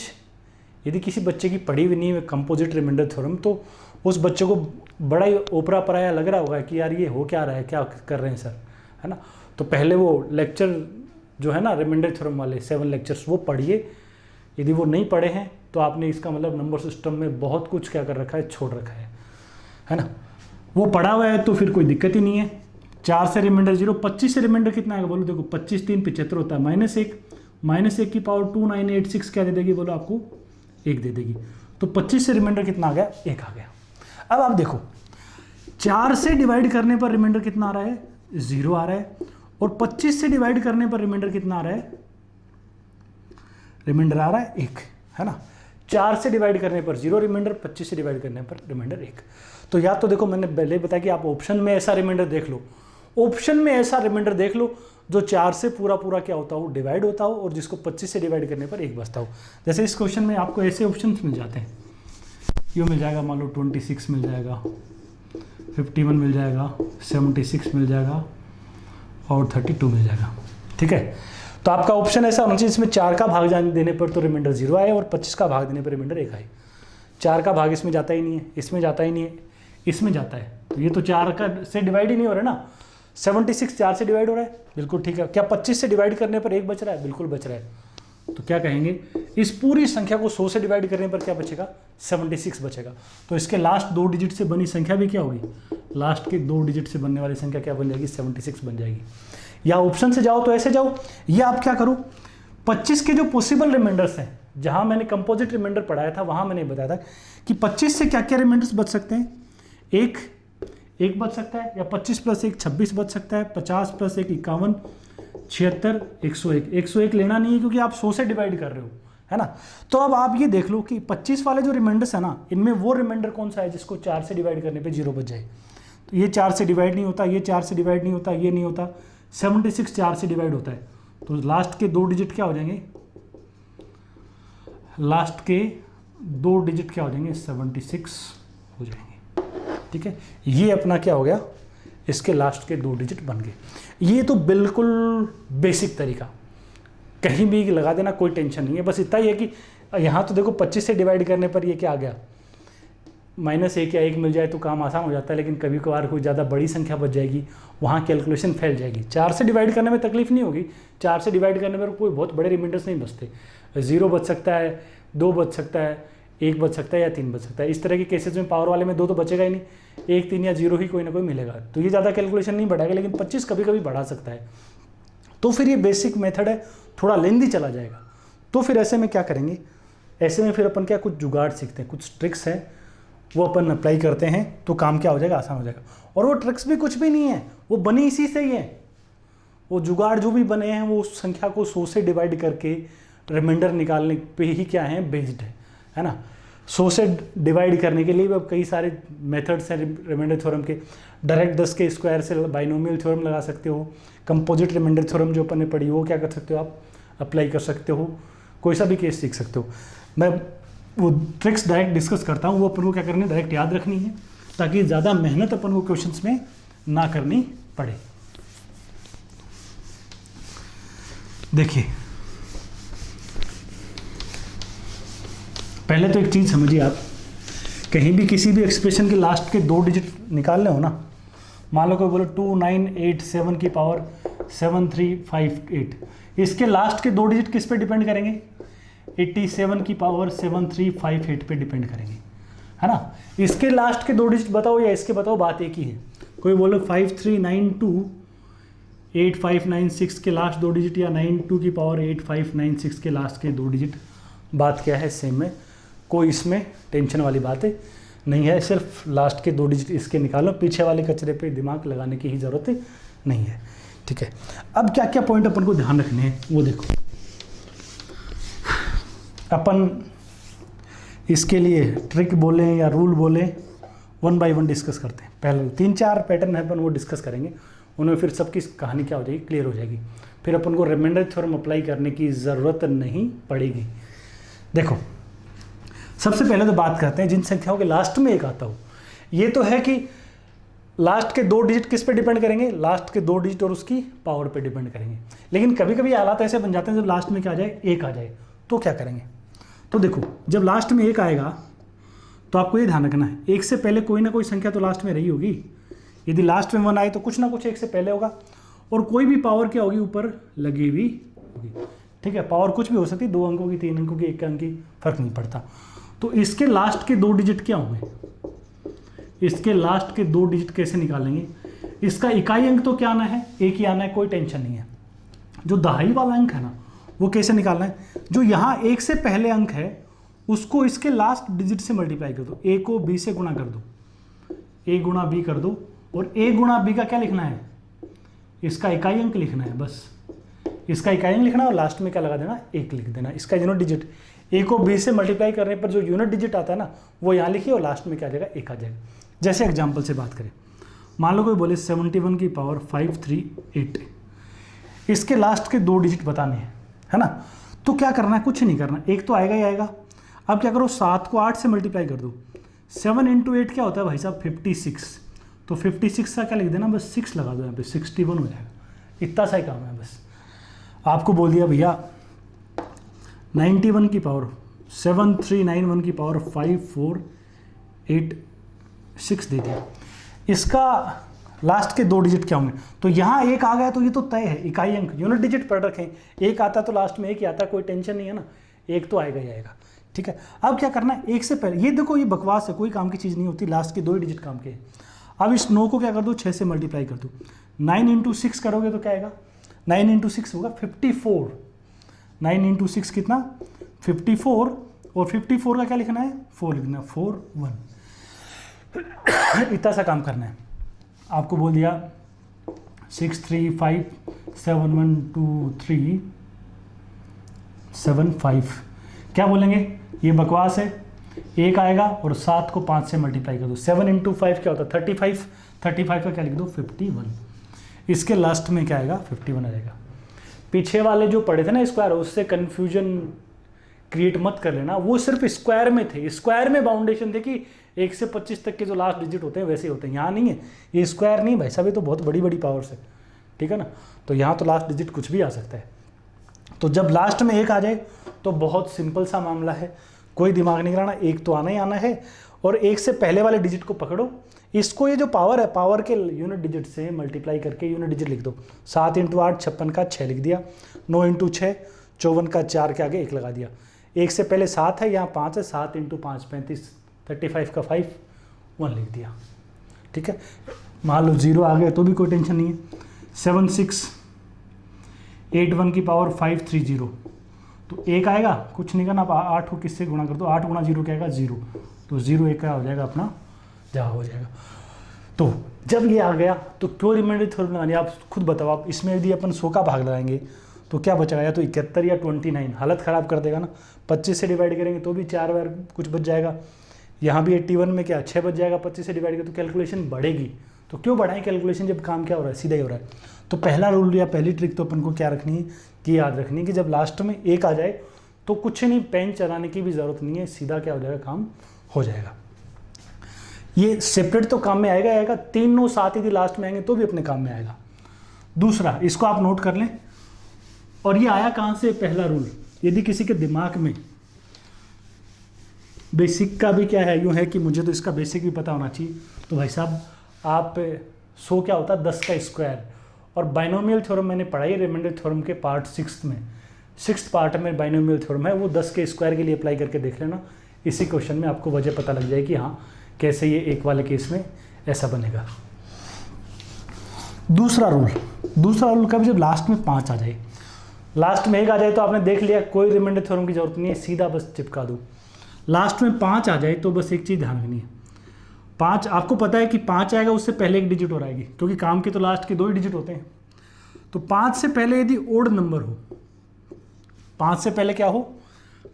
यदि किसी बच्चे की पढ़ी हुई नहीं है कंपोजिट रिमाइंडर थ्योरम, तो उस बच्चे को बड़ा ही ओपरा पराया लग रहा होगा कि यार ये हो क्या रहा है, क्या कर रहे हैं सर, है ना। तो पहले वो लेक्चर जो है ना रिमाइंडर थ्योरम वाले 7 लेक्चर्स वो पढ़िए। यदि वो नहीं पढ़े हैं तो आपने इसका मतलब नंबर सिस्टम में बहुत कुछ क्या कर रखा है, छोड़ रखा है ना। वो पढ़ा हुआ है तो फिर कोई दिक्कत ही नहीं है। 4 से रिमाइंडर 0, 25 से रिमाइंडर कितना आएगा, बोलो देखो 25 3 75 होता है, -1 की पावर 2986 क्या दे देगी, बोलो आपको 1 दे देगी। तो 25 से रिमाइंडर कितना आ गया, 1 आ गया। अब आप देखो 4 से डिवाइड करने पर रिमाइंडर कितना आ रहा है, 0 आ रहा है, और 25 से डिवाइड करने पर रिमाइंडर कितना आ रहा है, रिमाइंडर आ रहा है 1, है ना। 4 से डिवाइड करने पर 0 रिमाइंडर, 25 से डिवाइड करने पर रिमाइंडर 1। तो या तो देखो मैंने पहले बताया कि आप ऑप्शन में ऐसा रिमाइंडर देख लो, ऑप्शन में ऐसा रिमाइंडर देख लो जो 4 से पूरा पूरा क्या होता हो, डिवाइड होता हो, और जिसको 25 से डिवाइड करने पर 1 बचता हो। जैसे इस क्वेश्चन में आपको ऐसे ऑप्शन मिल जाते हैं, ये मिल जाएगा, मान लो 26 मिल जाएगा, 51 मिल जाएगा, 76 मिल जाएगा और 32 मिल जाएगा। ठीक है, तो आपका ऑप्शन ऐसा होना चाहिए जिसमें 4 का भाग जाने देने पर तो रिमाइंडर 0 आए और 25 का भाग देने पर रिमाइंडर 1 आए। 4 का भाग इसमें जाता ही नहीं है, इसमें जाता ही नहीं है, इसमें जाता है, तो ये तो 4 का से डिवाइड ही नहीं हो रहा है ना। 76 4 से डिवाइड हो रहा है, बिल्कुल ठीक है। क्या 25 से डिवाइड करने पर 1 बच रहा है, बिल्कुल बच रहा है। तो क्या कहेंगे, इस पूरी संख्या को 100 से डिवाइड करने पर क्या बचेगा, 76 बचेगा। तो इसके लास्ट 2 डिजिट से बनी संख्या भी क्या होगी, लास्ट के 2 डिजिट से बनने वाली संख्या क्या बन जाएगी, 76 बन जाएगी। या ऑप्शन से जाओ तो ऐसे जाओ, या आप क्या करो, 25 के जो पॉसिबल रिमाइंडर्स हैं, जहां मैंने कंपोजिट रिमाइंडर पढ़ाया था वहां मैंने बताया था कि 25 से क्या क्या रिमाइंडर्स बच सकते हैं, एक बच सकता है, या 25 + 1 26 बच सकता है, 50 + 1 51, 76 101 लेना नहीं है क्योंकि आप 100 से डिवाइड कर रहे हो, है ना। तो अब आप ये देख लो कि 25 वाले जो रिमाइंडर्स है ना, इनमें वो रिमाइंडर कौन सा है जिसको 4 से डिवाइड करने पे 0 बच जाए। तो ये 4 से डिवाइड नहीं होता, ये 4 से डिवाइड नहीं होता, ये नहीं होता, 76 4 से डिवाइड होता है। तो लास्ट के 2 डिजिट क्या हो जाएंगे, लास्ट के 2 डिजिट क्या हो जाएंगे, 76 हो जाएंगे। ठीक है, ये अपना क्या हो गया, इसके लास्ट के 2 डिजिट बन गए। ये तो बिल्कुल बेसिक तरीका, कहीं भी लगा देना, कोई टेंशन नहीं है। बस इतना ही है कि यहाँ तो देखो 25 से डिवाइड करने पर ये क्या आ गया, -1 या 1 मिल जाए तो काम आसान हो जाता है, लेकिन कभी कभार कोई ज़्यादा बड़ी संख्या बच जाएगी, वहाँ कैलकुलेशन फैल जाएगी। 4 से डिवाइड करने में तकलीफ नहीं होगी, 4 से डिवाइड करने पर कोई बहुत बड़े रिमाइंडर्स नहीं बचते, 0 बच सकता है, 2 बच सकता है, 1 बच सकता है, या 3 बच सकता है। इस तरह के केसेस में पावर वाले में 2 तो बचेगा ही नहीं, 1 3 या 0 ही कोई ना कोई मिलेगा, तो ये ज़्यादा कैलकुलेशन नहीं बढ़ाएगा, लेकिन 25 कभी कभी बढ़ा सकता है। तो फिर ये बेसिक मेथड है, थोड़ा लेंदी चला जाएगा। तो फिर ऐसे में क्या करेंगे, ऐसे में फिर अपन क्या कुछ जुगाड़ सीखते हैं, कुछ ट्रिक्स हैं वो अपन अप्लाई करते हैं, तो काम क्या हो जाएगा, आसान हो जाएगा। और वो ट्रिक्स भी कुछ भी नहीं है, वो बनी इसी से ही है। वो जुगाड़ जो भी बने हैं वो उस संख्या को 100 से डिवाइड करके रिमाइंडर निकालने पे ही क्या है, बेस्ड है ना। 100 से डिवाइड करने के लिए अब कई सारे मेथड्स हैं रिमाइंडर थ्योरम के। डायरेक्ट 10 के स्क्वायर से बाइनोमियल थ्योरम लगा सकते हो, कंपोजिट रिमाइंडर थ्योरम जो अपन ने पढ़ी वो क्या कर सकते हो, आप अप्लाई कर सकते हो, कोई सा भी केस सीख सकते हो। मैं वो ट्रिक्स डायरेक्ट डिस्कस करता हूँ, वो अपन को क्या करनी है, डायरेक्ट याद रखनी है, ताकि ज़्यादा मेहनत अपन को क्वेश्चंस में ना करनी पड़े। देखिए, पहले तो एक चीज़ समझिए आप, कहीं भी किसी भी एक्सप्रेशन के लास्ट के 2 डिजिट निकालने हो ना, मान लो कोई बोलो 2987 की पावर 7358, इसके लास्ट के 2 डिजिट किस पे डिपेंड करेंगे, 87 की पावर 7358 पे डिपेंड करेंगे, है ना। इसके लास्ट के 2 डिजिट बताओ या इसके बताओ, बात एक ही है। कोई बोलो 53928596 के लास्ट 2 डिजिट, या 92 की पावर 8596 के लास्ट के 2 डिजिट, बात क्या है, सेम है, कोई इसमें टेंशन वाली बात नहीं है। सिर्फ लास्ट के 2 डिजिट इसके निकालो, पीछे वाले कचरे पे दिमाग लगाने की ही ज़रूरत नहीं है। ठीक है, अब क्या क्या पॉइंट अपन को ध्यान रखने हैं वो देखो। अपन इसके लिए ट्रिक बोले या रूल बोले, 1 बाय 1 डिस्कस करते हैं। पहले 3-4 पैटर्न है अपन वो डिस्कस करेंगे, उनमें फिर सबकी कहानी क्या हो जाएगी, क्लियर हो जाएगी। फिर अपन को रिमाइंडर थ्योरम अप्लाई करने की ज़रूरत नहीं पड़ेगी। देखो, सबसे पहले तो बात करते हैं जिन संख्याओं के लास्ट में 1 आता हो। ये तो है कि लास्ट के 2 डिजिट किस पे डिपेंड करेंगे, लास्ट के 2 डिजिट और उसकी पावर पे डिपेंड करेंगे। लेकिन कभी कभी हालात ऐसे बन जाते हैं जब लास्ट में क्या आ जाए, 1 आ जाए, तो क्या करेंगे। तो देखो, जब लास्ट में 1 आएगा तो आपको ये ध्यान रखना है, 1 से पहले कोई ना कोई संख्या तो लास्ट में रही होगी। यदि लास्ट में 1 आए तो कुछ ना कुछ 1 से पहले होगा, और कोई भी पावर क्या होगी, ऊपर लगी हुई होगी। ठीक है, पावर कुछ भी हो सकती है, 2 अंकों की, 3 अंकों की, 1 अंक की, फर्क नहीं पड़ता। तो इसके लास्ट के 2 डिजिट क्या होंगे, इसके लास्ट के 2 डिजिट कैसे निकालेंगे। इसका इकाई अंक तो क्या आना है, 1 ही आना है, कोई टेंशन नहीं है। जो दहाई वाला अंक है ना, वो कैसे निकालना है, जो यहाँ 1 से पहले अंक है उसको इसके लास्ट डिजिट से मल्टीप्लाई कर दो, a को b से गुणा कर दो, a गुणा b कर दो, और a गुणा b का क्या लिखना है, इसका इकाई अंक लिखना है। बस इसका इकाई अंक लिखना, और लास्ट में क्या लगा देना, 1 लिख देना। इसका यूनिट डिजिट, a को b से मल्टीप्लाई करने पर जो यूनिट डिजिट आता है ना, वो यहाँ लिखिए, और लास्ट में क्या आ जाएगा, 1 आ जाएगा। जैसे एग्जाम्पल से बात करें, मान लो कोई बोले 71 की पावर 538, इसके लास्ट के 2 डिजिट बताने हैं, है ना। तो क्या करना है, कुछ नहीं करना, 1 तो आएगा ही आएगा। अब क्या करो, 7 को 8 से मल्टीप्लाई कर दो, 7 × 8 क्या होता है भाई साहब, 56। तो 56 का क्या लिख देना, बस 6 लगा दो यहाँ पे, 61 हो जाएगा। इतना सा ही काम है। बस आपको बोल दिया भैया 91 की पावर 7391 की पावर 5486 दे दिया। इसका लास्ट के 2 डिजिट क्या होंगे। तो यहाँ 1 आ गया तो ये तो तय है, इकाई अंक यूनिट डिजिट पढ़ रखे हैं, 1 आता तो लास्ट में 1 ही आता, कोई टेंशन नहीं है ना, 1 तो आएगा ही आएगा। ठीक है, अब क्या करना है, 1 से पहले, ये देखो ये बकवास है, कोई काम की चीज़ नहीं होती, लास्ट के 2 ही डिजिट काम के हैं। अब इस 9 को क्या कर दो, 6 से मल्टीप्लाई कर दो, 9 इंटू 6 करोगे तो क्या आएगा, 9 इंटू 6 होगा 54, 9 इंटू 6 कितना 54, और 54 का क्या लिखना है, 4 लिखना है, 4 1 इतना सा काम करना है। आपको बोल दिया 6 3 5 7 1 2 3 7 5, क्या बोलेंगे, ये बकवास है, 1 आएगा और 7 को 5 से मल्टीप्लाई कर दो, 7 इंटू 5 क्या होता है 35, 35 का क्या लिख दो 51, इसके लास्ट में क्या आएगा 51 आ जाएगा। पीछे वाले जो पढ़े थे ना स्क्वायर, उससे कन्फ्यूजन क्रिएट मत कर लेना, वो सिर्फ स्क्वायर में थे, स्क्वायर में बाउंडेशन थे कि 1 से 25 तक के जो लास्ट डिजिट होते हैं वैसे होते हैं, यहाँ नहीं है, ये स्क्वायर नहीं भाई साहब, ये तो बहुत बड़ी बड़ी पावर्स है, ठीक है ना, तो यहाँ तो लास्ट डिजिट कुछ भी आ सकता है। तो जब लास्ट में 1 आ जाए तो बहुत सिंपल सा मामला है, कोई दिमाग नहीं कराना, 1 तो आना ही आना है, और 1 से पहले वाले डिजिट को पकड़ो, इसको ये जो पावर है, पावर के यूनिट डिजिट से मल्टीप्लाई करके यूनिट डिजिट लिख दो, 7 इंटू 8 56 का 6 लिख दिया, 9 इंटू 6 54 का 4 के आगे 1 लगा दिया, 1 से पहले 7 है, यहाँ 5 है, 7 इंटू 5 35, 35 का 5 1 लिख दिया। ठीक है, मान लो 0 आ गया तो भी कोई टेंशन नहीं है, 7 6 8 1 की पावर 530, तो 1 आएगा, कुछ नहीं करना, 8 को किससे गुणा कर दो, 8 गुणा 0 क्या आएगा 0, तो 0 1 का हो जाएगा अपना जवाब हो जाएगा। तो जब ये आ गया तो क्यों रिमाइंडर थ्योरम लगानी, आप खुद बताओ, आप इसमें यदि अपन 100 का भाग लगाएंगे तो क्या बचेगा, या तो 71 या 29, हालत ख़राब कर देगा ना, 25 से डिवाइड करेंगे तो भी 4 बार कुछ बच जाएगा, यहाँ भी 81 में क्या 6 बच जाएगा, 25 से डिवाइड करें तो कैलकुलेशन बढ़ेगी, तो क्यों बढ़ाएं कैलकुलेशन जब काम क्या हो रहा है, सीधा ही हो रहा है। तो पहला रूल या पहली ट्रिक तो अपन को क्या रखनी है कि याद रखनी है कि जब लास्ट में 1 आ जाए तो कुछ नहीं, पेन चलाने की भी ज़रूरत नहीं है, सीधा क्या हो जाएगा, काम हो जाएगा। ये सेपरेट तो काम में आएगा आएगा, 3 9 7 यदि लास्ट में आएंगे तो भी अपने काम में आएगा। दूसरा, इसको आप नोट कर लें, और ये आया कहाँ से, पहला रूल, यदि किसी के दिमाग में बेसिक का भी क्या है, यूँ है कि मुझे तो इसका बेसिक भी पता होना चाहिए, तो भाई साहब आप 100 क्या होता है 10 का स्क्वायर, और बाइनोमियल थ्योरम मैंने पढ़ाई रिमाइंडर थ्योरम के पार्ट 6 में, 6th पार्ट में बाइनोमियल थ्योरम है, वो 10 के स्क्वायर के लिए अप्लाई करके देख लेना, इसी क्वेश्चन में आपको वजह पता लग जाए कि हाँ कैसे ये 1 वाले केस में ऐसा बनेगा। दूसरा रूल कब, जब लास्ट में 5 आ जाए, लास्ट में 1 आ जाए तो आपने देख लिया, कोई रिमाइंडर थ्योरम की जरूरत नहीं है, सीधा बस चिपका दो। लास्ट में 5 आ जाए तो बस एक चीज़ ध्यान रखनी है, 5 आपको पता है कि 5 आएगा उससे पहले एक डिजिट और आएगी, क्योंकि काम के तो लास्ट के 2 ही डिजिट होते हैं, तो 5 से पहले यदि ओड नंबर हो, 5 से पहले क्या हो,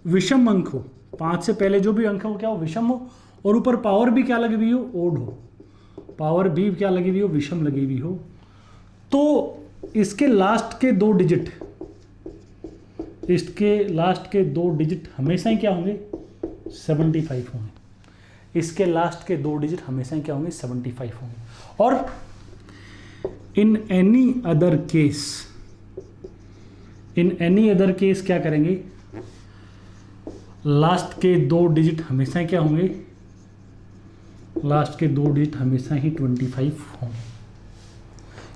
विषम अंक हो, 5 से पहले जो भी अंक हो क्या हो, विषम हो, और ऊपर पावर भी क्या लगी हुई हो, ओड हो, पावर भी क्या लगी हुई हो, विषम लगी हुई हो, तो इसके लास्ट के 2 डिजिट, इसके लास्ट के 2 डिजिट हमेशा ही क्या होंगे 75 होंगे, इसके लास्ट के 2 डिजिट हमेशा ही क्या होंगे 75 होंगे। और इन एनी अदर केस क्या करेंगे, लास्ट के 2 डिजिट हमेशा क्या होंगे, लास्ट के 2 डिजिट हमेशा ही 25 होंगे,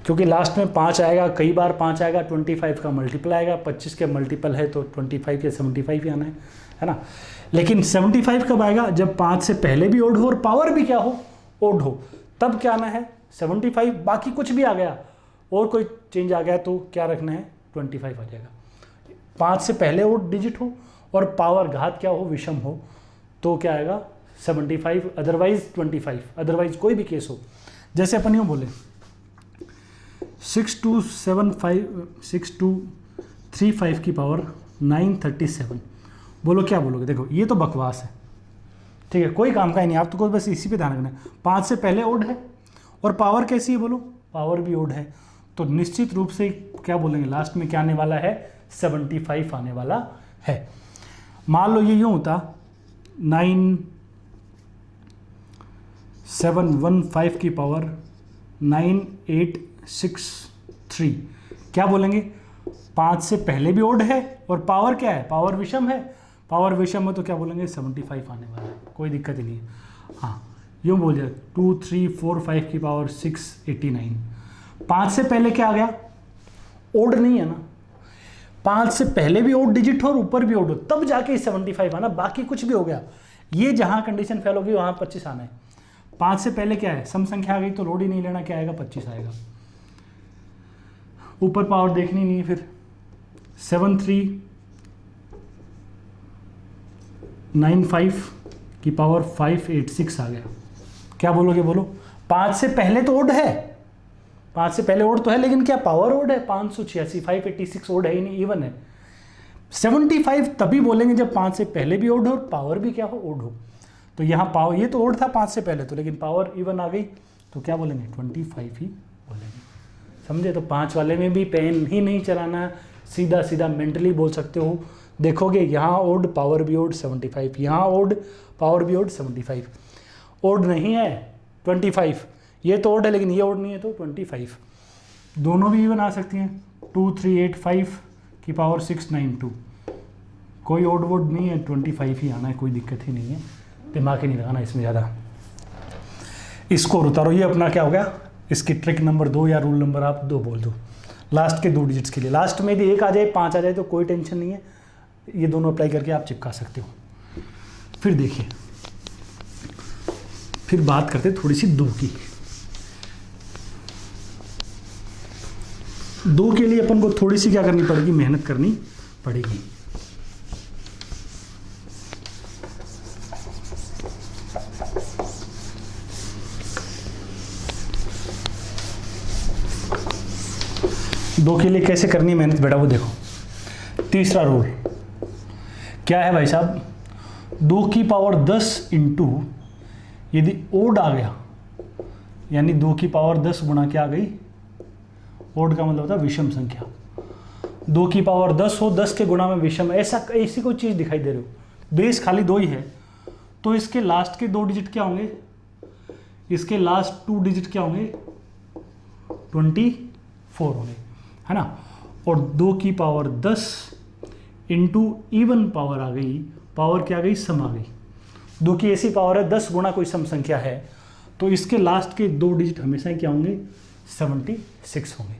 क्योंकि लास्ट में 5 आएगा, कई बार 5 आएगा, 25 का मल्टीपल आएगा, 25 के मल्टीपल है तो 25 या 75 ही आना है ना। लेकिन 75 कब आएगा, जब 5 से पहले भी ओड हो और पावर भी क्या हो, ओड हो, तब क्या आना है 75, बाकी कुछ भी आ गया और कोई चेंज आ गया तो क्या रखना है 25 आ जाएगा। 5 से पहले ओड डिजिट हो और पावर घात क्या हो, विषम हो, तो क्या आएगा 75, अदरवाइज 25, अदरवाइज कोई भी केस हो। जैसे अपन यूँ बोले 6235 की पावर 937, बोलो क्या बोलोगे, देखो ये तो बकवास है, ठीक है, कोई काम का ही नहीं, आप तो बस इसी पे ध्यान रखना है। 5 से पहले ओड है और पावर कैसी है, बोलो पावर भी ओड है, तो निश्चित रूप से क्या बोलेंगे, लास्ट में क्या आने वाला है 75 आने वाला है। मान लो ये यूँ होता 9715 की पावर 9863, क्या बोलेंगे, 5 से पहले भी ओड है और पावर क्या है, पावर विषम है, पावर विषम है तो क्या बोलेंगे 75 आने वाला है, कोई दिक्कत ही नहीं है। हाँ यूँ बोल दिया 2 3 4 5 की पावर 689। 5 से पहले क्या आ गया, ओड नहीं है ना, 5 से पहले भी ओड डिजिट हो और ऊपर भी ओड हो, तब जाके 75 आना, बाकी कुछ भी हो गया, ये जहां कंडीशन फेल होगी वहां 25 आना है। 5 से पहले क्या है, सम संख्या आ गई तो लोड ही नहीं लेना, क्या आएगा 25 आएगा। ऊपर पावर देखनी नहीं है, फिर 7395 की पावर 586 आ गया। क्या बोलोगे, बोलो। 5 से पहले तो ओड है, 5 से पहले ओड तो है, लेकिन क्या पावर ओड है, 586, 586 ओड है ही नहीं, इवन है। 75 तभी बोलेंगे जब 5 से पहले भी ओड हो और पावर भी क्या हो, ओड हो। तो यहाँ पावर, ये तो ओड था 5 से पहले तो, लेकिन पावर इवन आ गई तो क्या बोलेंगे, 25 ही बोलेंगे। समझे। तो 5 वाले में भी पेन ही नहीं चलाना, सीधा सीधा मेंटली बोल सकते हो। देखोगे यहाँ ओड, पावर भी ओड 75, यहाँ ओड, पावर भी ओड 75, ओड नहीं है 25, ये तो ओड है लेकिन ये ओड नहीं है तो 25। दोनों भी इवन आ सकती हैं। 2385 की पावर 692, कोई ओड वोड नहीं है, 25 ही आना है, कोई दिक्कत ही नहीं है, दिमाग ही नहीं लगाना इसमें ज़्यादा। इसको उतारो, ये अपना क्या हो गया, इसकी ट्रिक नंबर 2 या रूल नंबर आप 2 बोल दो लास्ट के 2 डिजिट्स के लिए। लास्ट में यदि 1 आ जाए, 5 आ जाए तो कोई टेंशन नहीं है, ये दोनों अप्लाई करके आप चिपका सकते हो। फिर देखिए, फिर बात करते थोड़ी सी 2 की। 2 के लिए अपन को थोड़ी सी क्या करनी पड़ेगी, मेहनत करनी पड़ेगी। दो के लिए कैसे करनी मेहनत बेटा, वो देखो। तीसरा रूल क्या है भाई साहब, 2 की पावर 10 इंटू, यदि ओड आ गया, यानी 2 की पावर 10 गुणा क्या आ गई, ओड का मतलब होता है विषम संख्या। 2 की पावर 10 हो, 10 के गुणा में विषम, ऐसी कोई चीज़ दिखाई दे रही हो, बेस खाली 2 ही है, तो इसके लास्ट के 2 डिजिट क्या होंगे, इसके लास्ट 2 डिजिट क्या होंगे, 24 होंगे, है ना। और 2 की पावर 10 इंटू इवन पावर आ गई, पावर क्या आ गई, सम आ गई। 2 की ऐसी पावर है 10 गुणा कोई सम संख्या है, तो इसके लास्ट के 2 डिजिट हमेशा क्या होंगे, 76 होंगे।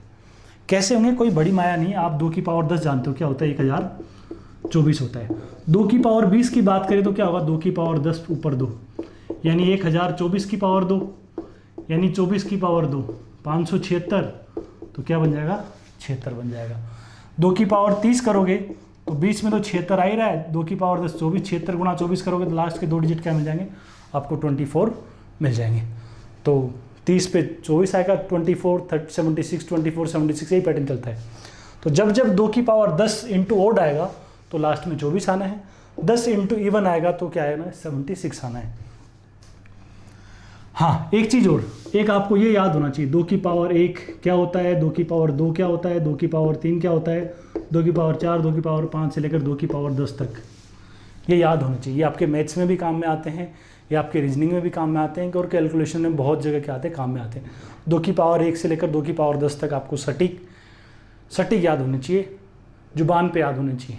कैसे होंगे, कोई बड़ी माया नहीं। आप 2 की पावर 10 जानते हो क्या होता है, 1024 होता है। 2 की पावर 20 की बात करें तो क्या होगा, 2 की पावर 10 ऊपर 2, यानी 1024 की पावर 2, यानी 24 की पावर 2, 576, तो क्या बन जाएगा, 76 बन जाएगा। 2 की पावर 30 करोगे तो 20 में तो 76 आ ही रहा है, 2 की पावर 10 24, 76 गुणा 24 करोगे तो लास्ट के 2 डिजिट क्या मिल जाएंगे आपको, 24 मिल जाएंगे। तो 30 पे 24 आएगा, 24 76 24 76, यही पैटर्न चलता है। तो जब जब 2 की पावर 10 इंटू ओड आएगा तो लास्ट में 24 आना है, 10 इंटू इवन आएगा तो क्या आएगा, 76 आना है। हाँ, एक चीज़ और, एक आपको ये याद होना चाहिए, 2 की पावर 1 क्या होता है, 2 की पावर 2 क्या होता है, 2 की पावर 3 क्या होता है, 2 की पावर 4, 2 की पावर 5 से लेकर 2 की पावर 10 तक, ये याद होना चाहिए। ये आपके मैथ्स में भी काम में आते हैं, ये आपके रीजनिंग में भी काम में आते हैं, और कैलकुलेशन में बहुत जगह क्या आते हैं, काम में आते हैं। 2 की पावर 1 से लेकर 2 की पावर 10 तक आपको सटीक याद होने चाहिए, जुबान पे याद होने चाहिए।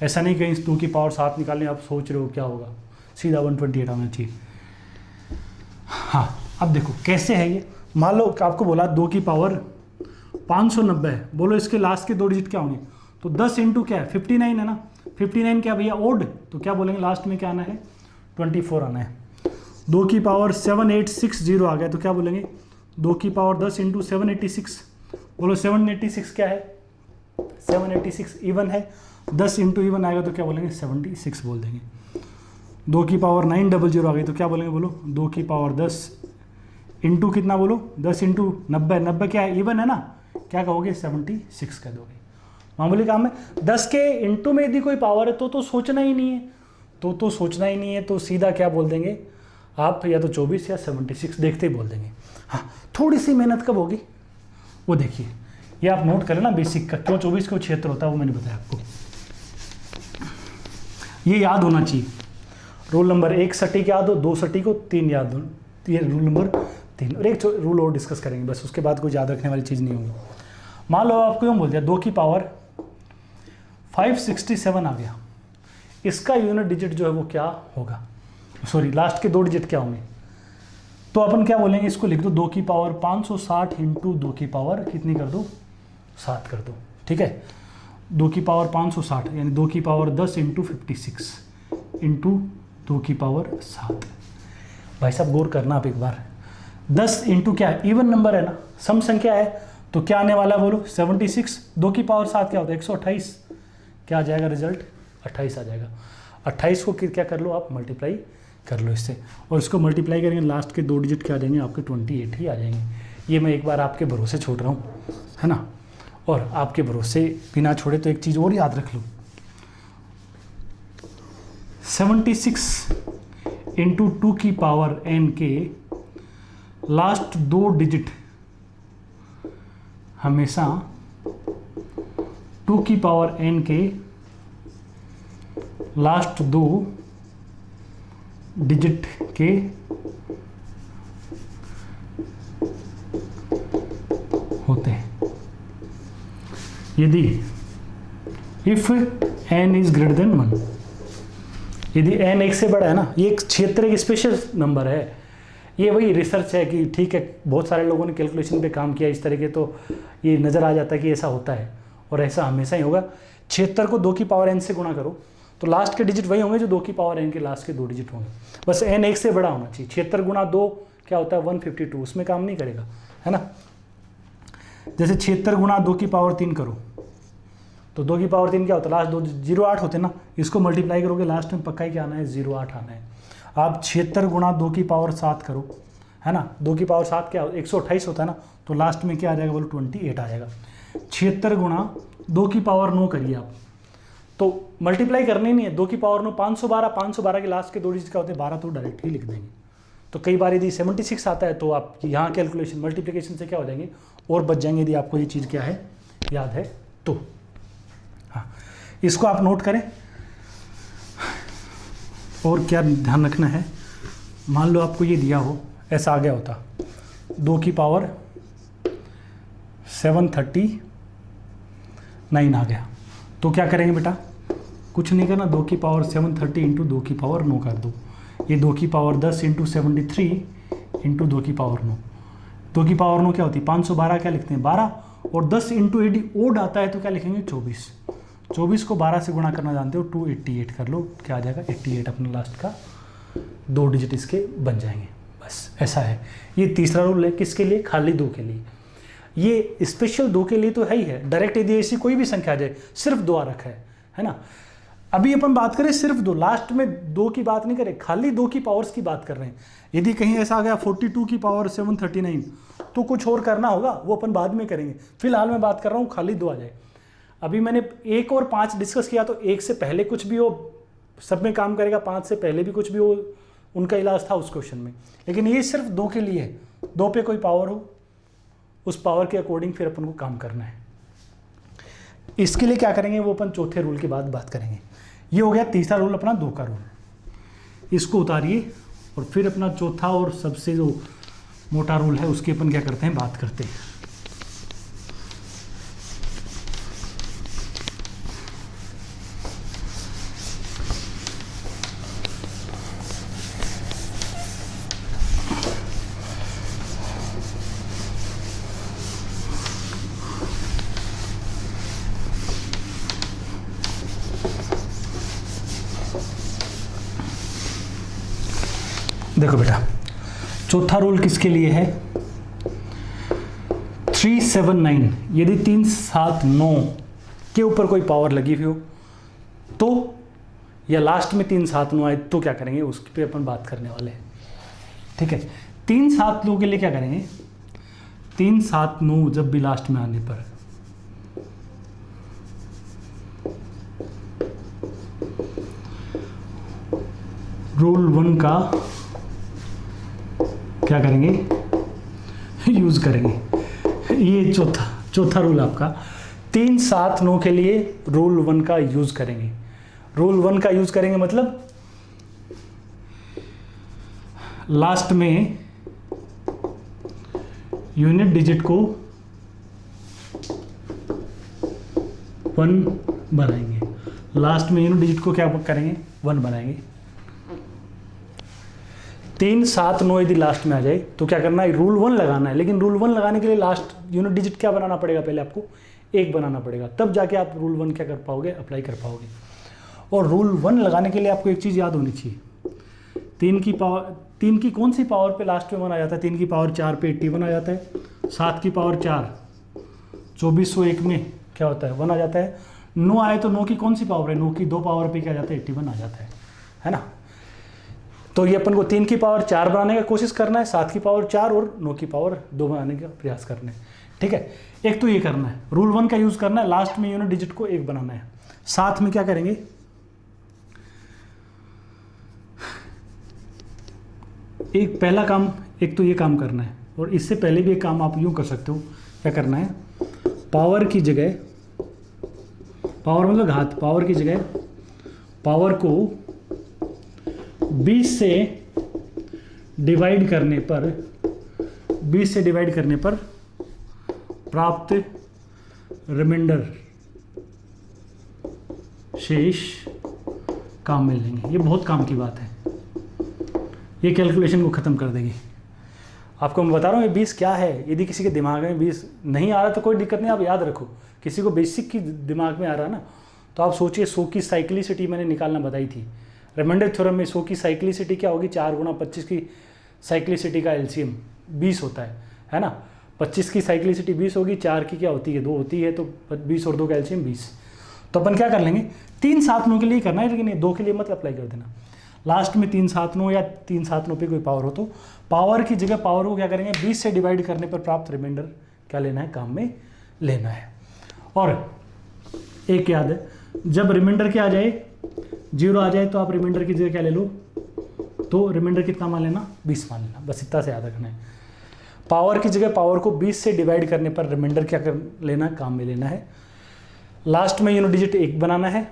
ऐसा नहीं कहीं 2 की पावर 7 निकालने आप सोच रहे हो क्या होगा, सीधा 128 आना चाहिए। हाँ, अब देखो कैसे है ये। मान लो आपको बोला 2 की पावर 590 है, बोलो इसके लास्ट के 2 डिजिट क्या होंगे, तो 10 इंटू क्या है, 59 है ना। 59 क्या भैया, ओड, तो क्या बोलेंगे लास्ट में क्या आना है, 24 आना है। 2 की पावर 7860 आ गया तो क्या बोलेंगे, 2 की पावर 10 इंटू 786, बोलो 786 क्या है, 786 इवन है, 10 इंटू इवन आएगा तो क्या बोलेंगे, 76 बोल देंगे। 2 की पावर 900 आ गई तो क्या बोलेंगे, बोलो 2 की पावर 10 इंटू कितना, बोलो 10 इंटू 90, 90 क्या है, इवन है ना, क्या कहोगे, 76 कह दोगे। मामूली काम है। 10 के इंटू में यदि कोई पावर है तो सोचना ही नहीं है, तो सोचना ही नहीं है, तो सीधा क्या बोल देंगे आप, या तो 24 या 76 देखते ही बोल देंगे। हाँ, थोड़ी सी मेहनत कब होगी वो देखिए, ये आप नोट करें ना बेसिक का, क्यों 24 क्यों 76 होता है वो मैंने बताया आपको, ये याद होना चाहिए। रूल नंबर 1 सटीक याद हो, 2 सटीक हो, 3 याद हो, ये रूल नंबर 3। और एक रूल और डिस्कस करेंगे बस, उसके बाद कोई याद रखने वाली चीज़ नहीं होगी। मान लो आपको यूँ बोल दिया 2 की पावर 567 आ गया, इसका यूनिट डिजिट जो है वो क्या होगा, सॉरी लास्ट के 2 डिजिट क्या होंगे, तो अपन क्या बोलेंगे, इसको लिख दो 2 की पावर 560 इंटू 2 की पावर कितनी कर दो, 7 कर दो। ठीक है, 2 की पावर 560 यानी 2 की पावर 10 इंटू 56 इंटू 2 की पावर 7। भाई साहब गौर करना आप एक बार, 10 इंटू क्या है, इवन नंबर है ना, सम संख्या है, तो क्या आने वाला बोलो 76, 2 की पावर 7 क्या होता है 128, क्या आ जाएगा रिजल्ट 28 आ जाएगा। 28 को क्या कर लो आप, मल्टीप्लाई कर लो इससे, और इसको मल्टीप्लाई करेंगे लास्ट के 2 डिजिट क्या आ जाएंगे आपके 28 ही आ जाएंगे। ये मैं एक बार आपके भरोसे छोड़ रहा हूँ, है ना, और आपके भरोसे बिना छोड़े तो एक चीज़ और याद रख लो, 76 इंटू 2 की पावर n के लास्ट 2 डिजिट हमेशा 2 की पावर n के लास्ट 2 डिजिट के होते हैं यदि if n is greater than 1, यदि n 1 से बड़ा है ना, ये एक क्षेत्र एक स्पेशल नंबर है, ये वही रिसर्च है कि ठीक है बहुत सारे लोगों ने कैलकुलेशन पे काम किया इस तरह के, तो ये नज़र आ जाता है कि ऐसा होता है और ऐसा हमेशा ही होगा। 76 को 2 की पावर n से गुणा करो तो लास्ट के डिजिट वही होंगे जो 2 की पावर n के लास्ट के 2 डिजिट होंगे, बस n 1 से बड़ा होना चाहिए। 76 गुणा 2 क्या होता है 152, उसमें काम नहीं करेगा, है ना। जैसे 76 गुणा 2 की पावर 3 करो तो 2 की पावर 3 क्या होता है, लास्ट 2 08 होते ना, इसको मल्टीप्लाई करोगे लास्ट में पक्का ही क्या आना है 08 आना है। आप 76 गुणा 2 की पावर 7 करो, है ना, 2 की पावर 7 क्या 128 होता है ना, तो लास्ट में क्या आ जाएगा बोलो 28 आ जाएगा। 76 गुणा 2 की पावर 9 करिए आप, तो मल्टीप्लाई करनी नहीं है, 2 की पावर 9 512 के लास्ट के 2 डिजिट क्या होते हैं 12, तो डायरेक्ट ही लिख देंगे। तो कई बार यदि 76 आता है तो आप यहाँ कैलकुलेशन मल्टीप्लिकेशन से क्या हो जाएंगे और बच जाएंगे, यदि आपको ये चीज़ क्या है याद है तो। हाँ, इसको आप नोट करें। और क्या ध्यान रखना है, मान लो आपको ये दिया हो, ऐसा आ गया होता 2 की पावर 739 आ गया, तो क्या करेंगे बेटा, कुछ नहीं करना, 2 की पावर 730 इंटू 2 की पावर 9 कर दो। ये 2 की पावर 10 इंटू 73 इंटू 2 की पावर 9, 2 की पावर 9 क्या होती है 512, क्या लिखते हैं 12, और 10 इंटू 80 ओड आता है तो क्या लिखेंगे 24, 24 को 12 से गुणा करना जानते हो 288 कर लो, क्या आ जाएगा 88 अपना लास्ट का 2 डिजिट इसके बन जाएंगे। बस ऐसा है, ये तीसरा रूल है किसके लिए, खाली 2 के लिए। ये स्पेशल 2 के लिए तो है ही है, डायरेक्ट यदि ऐसी कोई भी संख्या आ जाए सिर्फ 2 आ रखा है ना। अभी अपन बात करें सिर्फ 2, लास्ट में 2 की बात नहीं करें, खाली 2 की पावर्स की बात कर रहे हैं। यदि कहीं ऐसा आ गया 42 की पावर 739 तो कुछ और करना होगा, वो अपन बाद में करेंगे, फिलहाल मैं बात कर रहा हूँ खाली 2 आ जाए। अभी मैंने 1 और 5 डिस्कस किया, तो 1 से पहले कुछ भी हो सब में काम करेगा, 5 से पहले भी कुछ भी हो उनका इलाज था उस क्वेश्चन में, लेकिन ये सिर्फ 2 के लिए है। 2 पे कोई पावर हो उस पावर के अकॉर्डिंग फिर अपन को काम करना है। इसके लिए क्या करेंगे वो अपन चौथे रूल के बाद बात करेंगे। ये हो गया तीसरा रूल अपना 2 का रूल, इसको उतारिए और फिर अपना चौथा और सबसे जो मोटा रूल है उसकी अपन क्या करते हैं बात करते हैं। देखो बेटा चौथा रूल किसके लिए है, 379, यदि 379 के ऊपर कोई पावर लगी हुई हो तो, या लास्ट में 379 आए तो क्या करेंगे उस पर अपन बात करने वाले हैं। ठीक है, 379 के लिए क्या करेंगे, 379 जब भी लास्ट में आने पर रूल 1 का क्या करेंगे यूज करेंगे। ये चौथा रूल आपका 379 के लिए रूल 1 का यूज करेंगे। रूल 1 का यूज करेंगे मतलब लास्ट में यूनिट डिजिट को 1 बनाएंगे, लास्ट में यूनिट डिजिट को क्या करेंगे 1 बनाएंगे। 3 7 9 यदि लास्ट में आ जाए तो क्या करना है, रूल 1 लगाना है। लेकिन रूल 1 लगाने के लिए लास्ट यूनिट डिजिट क्या बनाना पड़ेगा, पहले आपको 1 बनाना पड़ेगा, तब जाके आप रूल 1 क्या कर पाओगे, अप्लाई कर पाओगे। और रूल 1 लगाने के लिए आपको एक चीज़ याद होनी चाहिए, 3 की कौन सी पावर पे लास्ट में 1 आ जाता है, 3 की पावर 4 पे 81 आ जाता है, 7 की पावर 4 2401 में क्या होता है 1 आ जाता है, 9 आए तो 9 की कौन सी पावर है, 9 की 2 पावर पे क्या आ जाता है 81 आ जाता है ना। तो ये अपन को 3 की पावर 4 बनाने का कोशिश करना है, 7 की पावर 4 और 9 की पावर 2 बनाने का प्रयास करना है। ठीक है, एक तो ये करना है, रूल 1 का यूज़ करना है, लास्ट में यूनिट डिजिट को 1 बनाना है। साथ में क्या करेंगे, एक पहला काम, एक तो ये काम करना है, और इससे पहले भी एक काम आप यूँ कर सकते हो, क्या करना है, पावर की जगह, पावर मतलब घात, पावर की जगह पावर को 20 से डिवाइड करने पर, 20 से डिवाइड करने पर प्राप्त रिमाइंडर शेष काम में लेंगे। ये बहुत काम की बात है, ये कैलकुलेशन को ख़त्म कर देगी। आपको मैं बता रहा हूँ ये 20 क्या है, यदि किसी के दिमाग में 20 नहीं आ रहा तो कोई दिक्कत नहीं, आप याद रखो। किसी को बेसिक की दिमाग में आ रहा है ना, तो आप सोचिए 100 की साइक्लिसिटी मैंने निकालना बताई थी रिमाइंडर थ्योरम में। 100 की साइक्लिसिटी क्या होगी, 4 गुणा 25 की साइक्लिसिटी का एलसीएम 20 होता है ना। 25 की साइक्लिसिटी 20 होगी, 4 की क्या होती है 2 होती है, तो 20 और 2 का एलसीएम 20। तो अपन क्या कर लेंगे, 3 7 9 के लिए करना है, लेकिन 2 के लिए मत अप्लाई कर देना। लास्ट में 3 7 9 या 3 7 9 पे कोई पावर हो तो पावर की जगह पावर को क्या करेंगे, 20 से डिवाइड करने पर प्राप्त रिमाइंडर क्या लेना है, काम में लेना है। और एक याद है, जब रिमाइंडर क्या आ जाए 0 आ जाए तो आप रिमाइंडर की जगह क्या ले लो, तो रिमाइंडर कितना मान लेना, 20 मान लेना, बस इतना से याद रखना है। पावर की जगह पावर को 20 से डिवाइड करने पर रिमाइंडर क्या कर लेना, काम में लेना है। लास्ट में यूनिट डिजिट 1 बनाना है।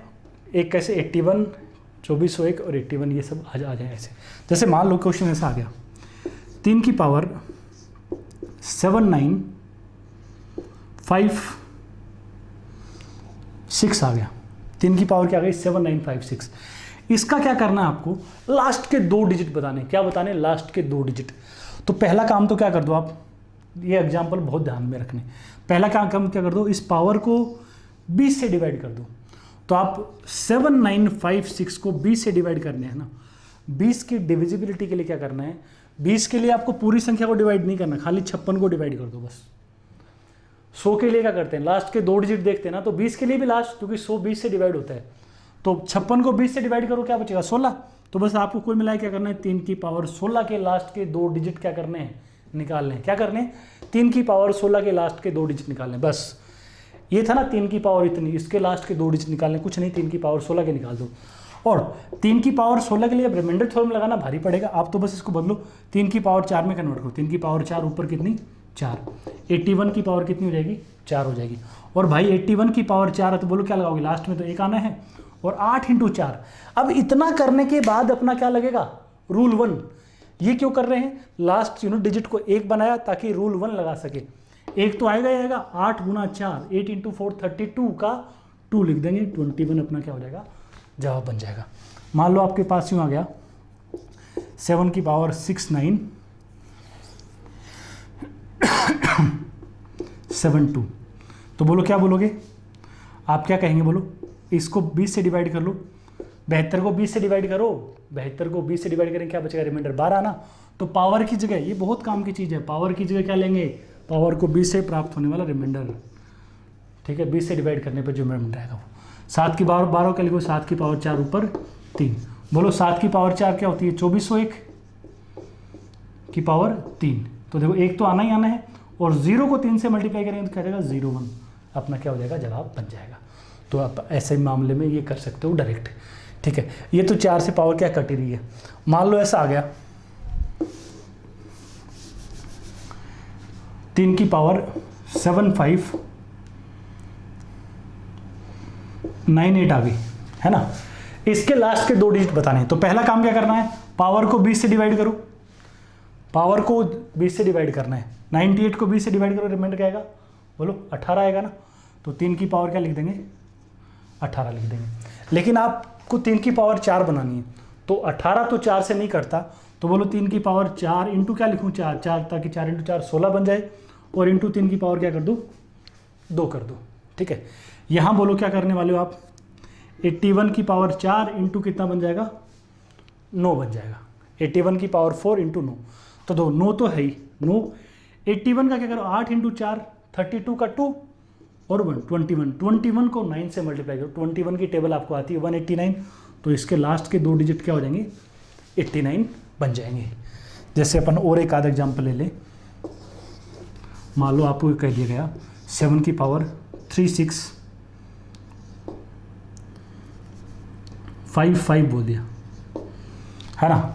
एक कैसे, 81 2401 और 81 ये सब आ जाए ऐसे। जैसे मान लो क्वेश्चन ऐसा आ गया, 3 की पावर 7956 आ गया, 3 की पावर क्या आ गई 7956। इसका क्या करना है आपको, लास्ट के 2 डिजिट बताने। क्या बताने, लास्ट के 2 डिजिट। तो पहला काम तो क्या कर दो आप, ये एग्जांपल बहुत ध्यान में रखने, पहला काम क्या कर दो, इस पावर को 20 से डिवाइड कर दो। तो आप 7956 को 20 से डिवाइड करने हैं ना। 20 की डिविजिबिलिटी के लिए क्या करना है, 20 के लिए आपको पूरी संख्या को डिवाइड नहीं करना, खाली 56 को डिवाइड कर दो बस। 100 के लिए क्या करते हैं, लास्ट के 2 डिजिट देखते हैं ना, तो 20 के लिए भी लास्ट, क्योंकि 100 20 से डिवाइड होता है, तो 56 को 20 से डिवाइड करो, क्या बचेगा 16। तो बस आपको कोई मिलाए क्या करना है, 3 की पावर 16 के लास्ट के 2 डिजिट क्या करने हैं, निकालने हैं। क्या करने हैं, 3 की पावर 16 के लास्ट के 2 डिजिट निकालने, बस। ये था ना 3 की पावर इतनी, इसके लास्ट के 2 डिजिट निकालने, कुछ नहीं, 3 की पावर 16 के निकाल दो। और 3 की पावर 16 के लिए अब रिमाइंडर थ्योरम लगाना भारी पड़ेगा, आप तो बस इसको बदलो, 3 की पावर 4 में कन्वर्ट करो। 3 की पावर 4 ऊपर कितनी 4, 81 की पावर कितनी हो जाएगी 4 हो जाएगी। और भाई 81 की पावर 4 है तो बोलो क्या लगाओगे, लास्ट में तो 1 आना है, और 8 × 4। अब इतना करने के बाद अपना क्या लगेगा, रूल 1। ये क्यों कर रहे हैं, लास्ट यूनिट डिजिट को 1 बनाया ताकि रूल 1 लगा सके। 1 तो आएगा ही आएगा, 8 × 4 8 × 4 32 का 2 लिख देंगे, 21 अपना क्या हो जाएगा, जवाब बन जाएगा। मान लो आपके पास यूँ आ गया 7 की पावर 6972, तो बोलो क्या बोलोगे आप, क्या कहेंगे बोलो, इसको 20 से डिवाइड कर लो, 72 को 20 से डिवाइड करो, 72 को 20 से डिवाइड करें क्या बचेगा, रिमाइंडर 12 ना। तो पावर की जगह, ये बहुत काम की चीज़ है, पावर की जगह क्या लेंगे, पावर को 20 से प्राप्त होने वाला रिमाइंडर, ठीक है, 20 से डिवाइड करने पर जो रिमाइंडर आएगा वो। 7 की पावर 12 का लिखो, 7 की पावर 4 ऊपर 3, बोलो 7 की पावर 4 क्या होती है 2401 की पावर 3। तो देखो 1 तो आना ही आना है, और 0 को 3 से मल्टीप्लाई करेंगे तो क्या जाएगा 01, अपना क्या हो जाएगा, जवाब बन जाएगा। तो आप ऐसे मामले में ये कर सकते हो डायरेक्ट, ठीक है। ये तो 4 से पावर क्या कट ही रही है। मान लो ऐसा आ गया 3 की पावर 7598 आ गई, है ना। इसके लास्ट के 2 डिजिट बताने हैं, तो पहला काम क्या करना है, पावर को 20 से डिवाइड करो, पावर को 20 से डिवाइड करना है। 98 को 20 से डिवाइड करो, रिमाइंडर क्या आएगा, बोलो 18 आएगा ना। तो 3 की पावर क्या लिख देंगे, 18 लिख देंगे। लेकिन आपको 3 की पावर 4 बनानी है, तो 18 तो 4 से नहीं करता, तो बोलो 3 की पावर 4 इंटू क्या लिखूँ, 4 ताकि 4 इंटू 4 16 बन जाए, और इंटू 3 की पावर क्या कर दूँ, 2 कर दो। ठीक है, यहाँ बोलो क्या करने वाले हो आप, 81 की पावर 4 इंटू कितना बन जाएगा, 9 बन जाएगा। 81 की पावर 4 इंटू 9, तो 2 9 तो है ही 9। 81 का क्या करो, 8 इंटू 4 32 का 2 और 1 21 को 9 से मल्टीप्लाई करो। 21 की टेबल आपको आती है 189, तो इसके लास्ट के 2 डिजिट क्या हो जाएंगे, 89 बन जाएंगे। जैसे अपन और एक आधा एग्जाम्पल ले लें, मान लो आपको कह दिया गया 7 की पावर 3655 बोल दिया, है ना।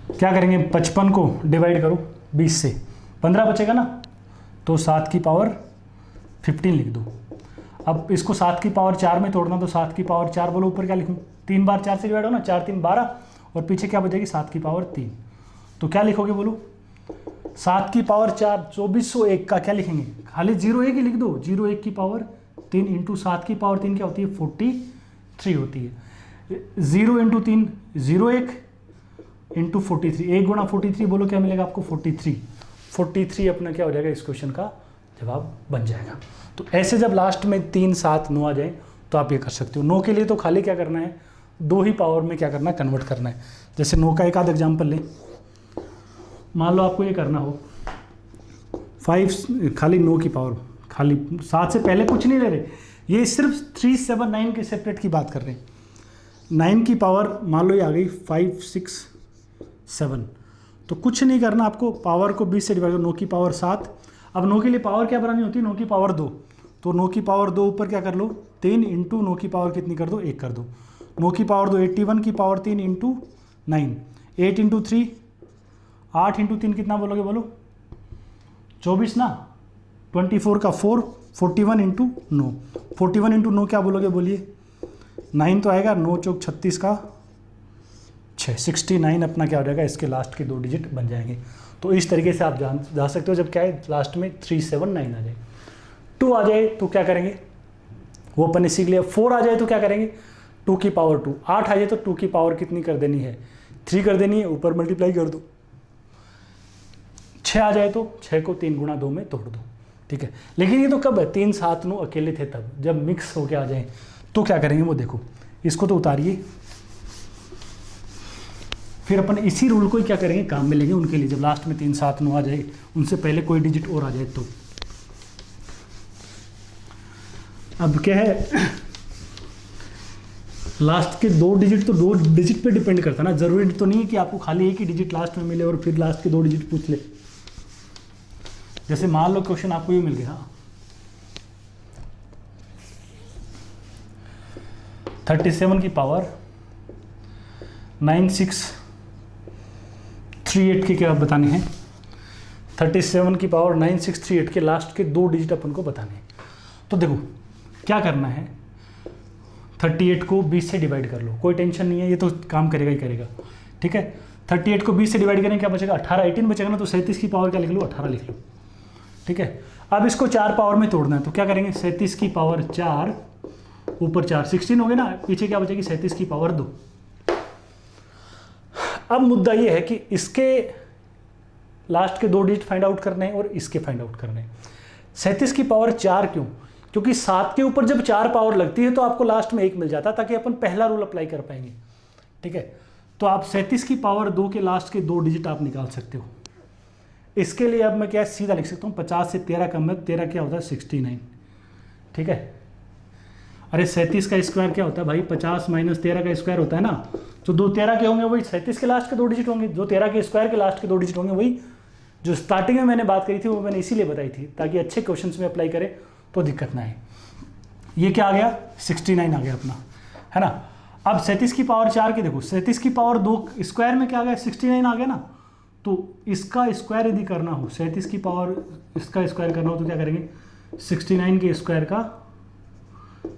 क्या करेंगे, 55 को डिवाइड करो 20 से, 15 बचेगा ना, तो 7 की पावर 15 लिख दो। अब इसको 7 की पावर 4 में तोड़ना, तो 7 की पावर 4 बोलो, ऊपर क्या लिखूँ, 3 बार 4 से डिवाइड हो ना, 4 3 12, और पीछे क्या बचेगी 7 की पावर 3। तो क्या लिखोगे बोलो, 7 की पावर 4 2401 का क्या लिखेंगे, खाली 01 ही लिख दो, 01 की पावर 3 इंटू 7 की पावर 3 क्या होती है, 43 होती है। 0 इंटू 3 01 इंटू 43, 1 गुणा 43 बोलो क्या मिलेगा आपको, 43 अपना क्या हो जाएगा, इस क्वेश्चन का जवाब बन जाएगा। तो ऐसे जब लास्ट में 3 7 9 आ जाए तो आप ये कर सकते हो। 9 के लिए तो खाली क्या करना है, 2 ही पावर में क्या करना है, कन्वर्ट करना है। जैसे 9 का एक आध एग्जाम्पल लें, मान लो आपको ये करना हो 5, खाली 9 की पावर, खाली 7 से पहले कुछ नहीं ले रहे, ये सिर्फ 3 7 9 के सेपरेट की बात कर रहे हैं। 9 की पावर मान लो ये आ गई 5 6 7, तो कुछ नहीं करना आपको, पावर को 20 से डिवाइड करो, 9 की पावर 7। अब 9 के लिए पावर क्या बनानी होती है, 9 की पावर 2, तो 9 की पावर 2 ऊपर क्या कर लो, 3 इंटू 9 की पावर कितनी कर दो, 1 कर दो। 9 की पावर 2 81 की पावर 3 इंटू 9, 8 इंटू 3 8 इंटू 3 कितना बोलोगे, बोलो 24 ना, 24 का 4 41 इंटू 9, 41 इंटू 9 क्या बोलोगे, बोलिए 9 तो आएगा, 9 चौक 36 का 6, 69 अपना क्या हो जाएगा, इसके लास्ट के 2 डिजिट बन जाएंगे। तो इस तरीके से आप जा सकते हो। जब क्या है लास्ट में 3 7 9 आ जाए, 2 आ जाए तो क्या करेंगे, वो अपन ने सीख लिया। 4 आ जाए तो क्या करेंगे, 2 की पावर 2, 8 आ जाए तो 2 की पावर कितनी कर देनी है, 3 कर देनी है, ऊपर मल्टीप्लाई कर दो। 6 आ जाए तो 6 को 3 गुणा 2 में तोड़ दो। ठीक है, लेकिन ये तो कब है, 3 7 9 अकेले थे तब, जब मिक्स होके आ जाए तो क्या करेंगे वो देखो। इसको तो उतारिए, फिर अपन इसी रूल को ही क्या करेंगे, काम में लेंगे उनके लिए, जब लास्ट में 3 7 9 आ जाए, उनसे पहले कोई डिजिट और आ जाए तो। अब क्या है, लास्ट के 2 डिजिट तो 2 डिजिट पे डिपेंड करता है ना, जरूरी तो नहीं है कि आपको खाली एक ही डिजिट लास्ट में मिले और फिर लास्ट के 2 डिजिट पूछ ले। जैसे मान लो क्वेश्चन आपको ये मिल गया 37 की पावर 9638 के क्या बताने हैं, 37 की पावर 9638 के लास्ट के 2 डिजिट अपन को बताने हैं। तो देखो क्या करना है, 38 को 20 से डिवाइड कर लो, कोई टेंशन नहीं है, ये तो काम करेगा ही करेगा। ठीक है, 38 को 20 से डिवाइड करें क्या बचेगा, 18 बचेगा ना, तो 37 की पावर क्या लिख लो, 18 लिख लो। ठीक है, अब इसको 4 पावर में तोड़ना है, तो क्या करेंगे, 37 की पावर 4 ऊपर 4 16 हो गए ना, पीछे क्या बचेगी, 37 की पावर 2। अब मुद्दा ये है कि इसके लास्ट के 2 डिजिट फाइंड आउट करने हैं और इसके फाइंड आउट करने हैं। 37 की पावर 4 क्यों, क्योंकि 7 के ऊपर जब 4 पावर लगती है तो आपको लास्ट में 1 मिल जाता है, ताकि अपन पहला रूल अप्लाई कर पाएंगे। ठीक है, तो आप 37 की पावर 2 के लास्ट के 2 डिजिट आप निकाल सकते हो। इसके लिए अब मैं क्या सीधा लिख सकता हूँ, 50 से 13 कम है, 13 क्या होता है 69। ठीक है, अरे 37 का स्क्वायर क्या होता है भाई, 50 माइनस 13 का स्क्वायर होता है ना, तो 2 13 के होंगे वही 37 के लास्ट के 2 डिजिट होंगे, जो 13 के स्क्वायर के लास्ट के 2 डिजिट होंगे वही जो स्टार्टिंग में मैंने बात करी थी, वो मैंने इसीलिए बताई थी ताकि अच्छे क्वेश्चंस में अप्लाई करें तो दिक्कत ना आए। ये क्या आ गया, 69 आ गया अपना, है ना। अब 37 की पावर 4 की देखो, 37 की पावर 2 स्क्वायर में क्या आ गया, 69 आ गया ना, तो इसका स्क्वायर यदि करना हो, 37 की पावर इसका स्क्वायर करना हो तो क्या करेंगे, 69 के स्क्वायर का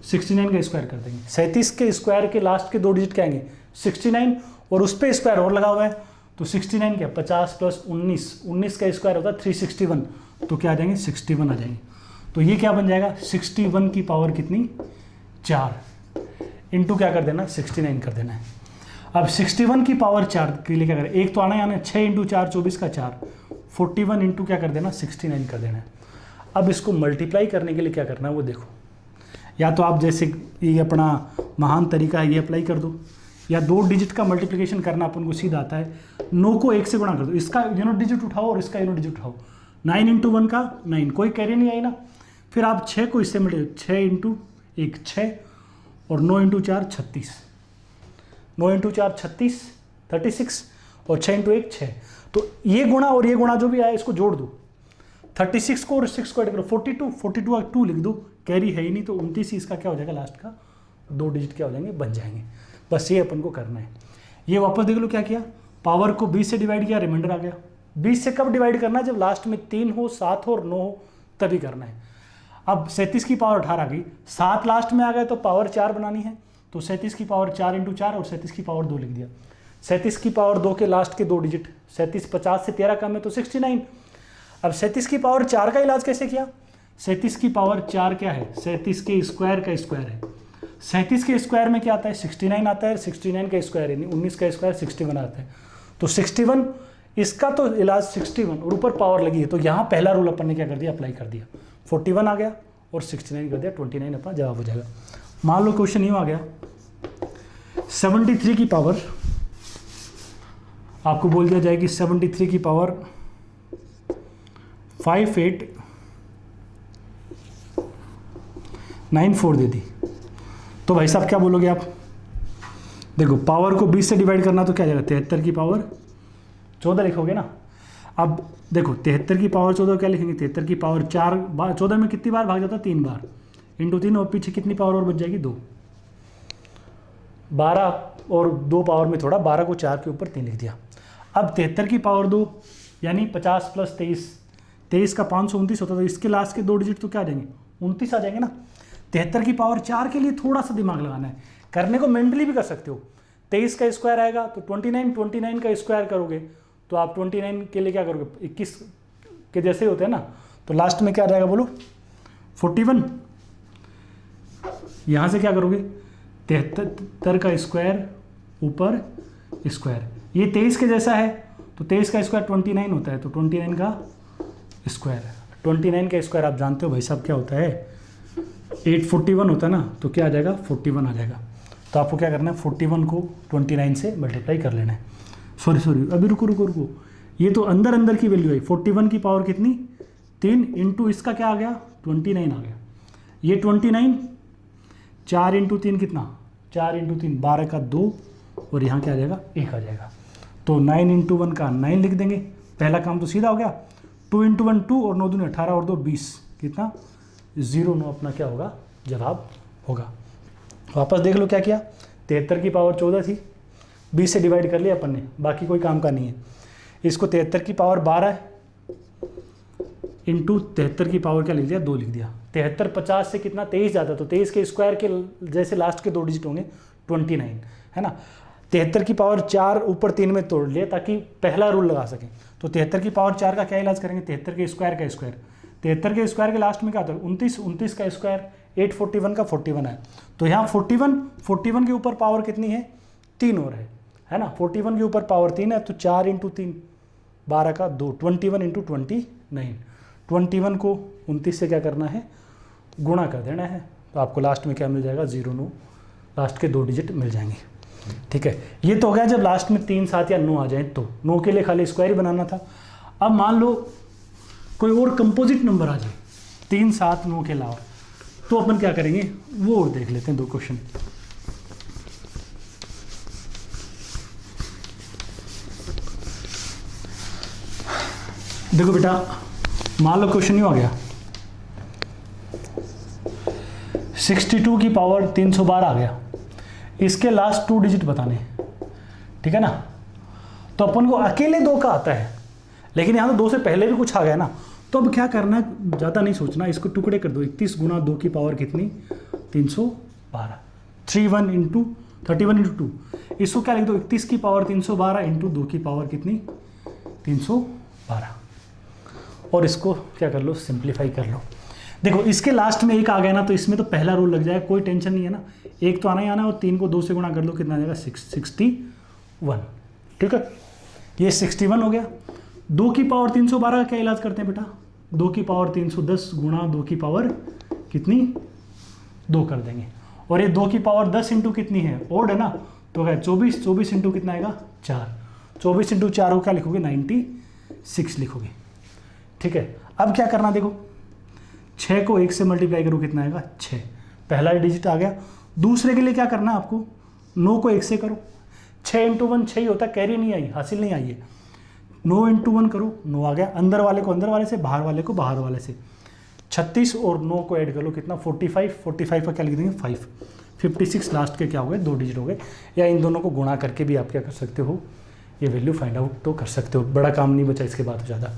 69 का स्क्वायर कर देंगे। 37 के स्क्वायर के लास्ट के 2 डिजिट क्या आएंगे 69, और उस पर स्क्वायर और लगा हुआ है, तो 69 क्या 50 प्लस 19 का स्क्वायर होता है 361, तो क्या आ जाएंगे 61 आ जाएंगे। तो ये क्या बन जाएगा, 61 की पावर कितनी 4 इंटू क्या कर देना 69 कर देना है। अब 61 की पावर 4 के लिए क्या करें, एक तो आना ही आना, 6 इंटू 4 24 का 4, 41 इंटू क्या कर देना 69 कर देना है। अब इसको मल्टीप्लाई करने के लिए क्या करना है वो देखो, या तो आप जैसे ये अपना महान तरीका है ये अप्लाई कर दो, या 2 डिजिट का मल्टीप्लिकेशन करना अपन को सीधा आता है, 9 को 1 से गुणा कर दो, इसका यूनिट डिजिट उठाओ और इसका यूनिट डिजिट उठाओ, 9 इंटू 1 का 9, कोई कैरी नहीं आई ना। फिर आप 6 को इससे मल्टीप्लाई, 6 इंटू 1 6 और 9 इंटू 4 36, 9 इंटू 4 36 36 और 6 इंटू 1 6। तो ये गुणा और ये गुणा जो भी आया इसको जोड़ दो, 36 को और 6 को ऐड करो 42, 42 का 2 लिख दो, कैरी है ही नहीं तो 29 ही इसका क्या हो जाएगा लास्ट का 2 डिजिट क्या हो जाएंगे बन जाएंगे। बस ये अपन को करना है। ये वापस देख लो क्या किया, पावर को 20 से डिवाइड किया, रिमाइंडर आ गया। 20 से कब डिवाइड करना है, जब लास्ट में 3 हो 7 हो और 9 हो तभी करना है। अब 37 की पावर 18 आ गई, 7 लास्ट में आ गए तो पावर 4 बनानी है, तो 37 की पावर 4 इंटू 4 और 37 की पावर 2 लिख दिया। 37 की पावर 2 के लास्ट के 2 डिजिट, 37 50 से 13 कम है तो 69। अब 37 की पावर 4 का इलाज कैसे किया, 37 की पावर 4 क्या है, 37 के स्क्वायर का स्क्वायर है, 37 के स्क्वायर में क्या आता है 69 आता है, 69 का स्क्वायर यानी 19 का स्क्वायर 61 आता है, तो 61 इसका तो इलाज 61 और ऊपर पावर लगी है, तो यहाँ पहला रूल अपन ने क्या कर दिया अप्लाई कर दिया, 41 आ गया और 69 कर दिया, 29 अपना जवाब हो जाएगा। मान लो क्वेश्चन यूँ आ गया, 73 की पावर आपको बोल दिया जाए कि 73 की पावर 5894 दे दी, तो भाई साहब क्या बोलोगे आप, देखो पावर को 20 से डिवाइड करना तो क्या जाएगा, 73 की पावर 14 लिखोगे ना। अब देखो 73 की पावर 14 क्या लिखेंगे, 73 की पावर 14 में कितनी बार भाग जाता है 3 बार, इंटू 3 और पीछे कितनी पावर और बच जाएगी 2, 12 और 2 पावर में थोड़ा, 12 को 4 के ऊपर 3 लिख दिया। अब 73 की पावर 2 यानी 50 प्लस 23, 23 का 529 होता है, तो इसके लास्ट के 2 डिजिट तो क्या आ जाएंगे 29 आ जाएंगे ना। 73 की पावर 4 के लिए थोड़ा सा दिमाग लगाना है, करने को मेंटली भी कर सकते हो। 23 का स्क्वायर आएगा तो 29 का स्क्वायर करोगे तो आप 29 के लिए क्या करोगे 21 के जैसे होते हैं ना, तो लास्ट में क्या आ जाएगा बोलो 41। यहाँ से क्या करोगे 73 का स्क्वायर ऊपर स्क्वायर, ये 23 के जैसा है तो 23 का स्क्वायर 29 होता है, तो 29 का स्क्वायर, 29 का स्क्वायर आप जानते हो भाई साहब क्या होता है 841 होता है ना, तो क्या आ जाएगा 41 आ जाएगा। तो आपको क्या करना है 41 को 29 से मल्टीप्लाई कर लेना है। सॉरी अभी रुको, ये तो अंदर की वैल्यू है, 41 की पावर कितनी 3 इंटू इसका क्या आ गया 29 आ गया, ये 29 4 इंटू 3 कितना 4 इंटू 3 12 का 2 और यहाँ क्या आ जाएगा 1 आ जाएगा, तो 9 इंटू 1 का 9 लिख देंगे, पहला काम तो सीधा हो गया। 2 इंटू 1 2 और 9 दूनी 18 और 2 20 कितना 09 अपना क्या होगा जवाब होगा। वापस देख लो क्या किया, 73 की पावर 14 थी, 20 से डिवाइड कर लिया अपन ने, बाकी कोई काम का नहीं है। इसको 73 की पावर 12 है इंटू 73 की पावर क्या लिख दिया 2 लिख दिया। 73 50 से कितना 23 जाता, तो 23 के स्क्वायर के जैसे लास्ट के 2 डिजिट होंगे 29 है ना। 73 की पावर 4 ऊपर 3 में तोड़ लिए ताकि पहला रूल लगा सकें, तो 73 की पावर 4 का क्या इलाज करेंगे 73 के स्क्वायर का स्क्वायर, 73 के स्क्वायर के लास्ट में क्या होता है 29, 29 का स्क्वायर 841 का 41 है, तो यहाँ 41 के ऊपर पावर कितनी है 3 और है ना, 41 के ऊपर पावर 3 है, तो 4 इंटू 3 12 का 2 21 इंटू 29, 21 को 29 से क्या करना है गुणा कर देना है, तो आपको लास्ट में क्या मिल जाएगा 09, लास्ट के 2 डिजिट मिल जाएंगे। ठीक है, ये तो हो गया जब लास्ट में 3 7 या 9 आ जाए, तो 9 के लिए खाली स्क्वायर ही बनाना था। अब मान लो कोई और कंपोजिट नंबर आ जाए 3 7 9 के अलावा, तो अपन क्या करेंगे वो और देख लेते हैं 2 क्वेश्चन। देखो बेटा, मान लो क्वेश्चन यूँ आ गया 62 की पावर 312 आ गया, इसके लास्ट 2 डिजिट बताने, ठीक है ना। तो अपन को अकेले 2 का आता है, लेकिन यहाँ तो 2 से पहले भी कुछ आ गया ना, तो अब क्या करना है ज़्यादा नहीं सोचना, इसको टुकड़े कर दो। 31 गुना 2 की पावर कितनी 312, 31 इंटू 31 इंटू 2, इसको क्या लिख दो 31 की पावर 312 इंटू 2 की पावर कितनी 312, और इसको क्या कर लो सिंप्लीफाई कर लो। देखो इसके लास्ट में 1 आ गया ना, तो इसमें तो पहला रूल लग जाएगा, कोई टेंशन नहीं है ना, 1 तो आना ही आना है, और 3 को 2 से गुणा कर लो कितना आ जाएगा 60 1। ठीक है, ये 61 हो गया। 2 की पावर 312 का क्या इलाज करते हैं बेटा? 2 की पावर 310 गुणा 2 की पावर कितनी 2 कर देंगे। और ये 2 की पावर 10 इंटू कितनी है, ओड है ना, तो क्या 24, 24 इंटू कितना आएगा 4, 24 इंटू 4 को क्या लिखोगे 96 लिखोगे। ठीक है, अब क्या करना देखो, 6 को 1 से मल्टीप्लाई करो कितना आएगा 6, पहला डिजिट आ गया। दूसरे के लिए क्या करना है आपको, 9 को 1 से करो, 6 इंटू 1 6 ही होता है, कैरी नहीं आई, हासिल नहीं आई है। 9 इंटू 1 करो, 9 आ गया, अंदर वाले को अंदर वाले से, बाहर वाले को बाहर वाले से, 36 और 9 को ऐड कर लो कितना 45, 45 का क्या लिख देंगे 5, 56 लास्ट के क्या हो गए 2 डिजिट हो गए। या इन दोनों को गुणा करके भी आप क्या कर सकते हो, ये वैल्यू फाइंड आउट तो कर सकते हो, बड़ा काम नहीं बचा इसके बाद ज़्यादा।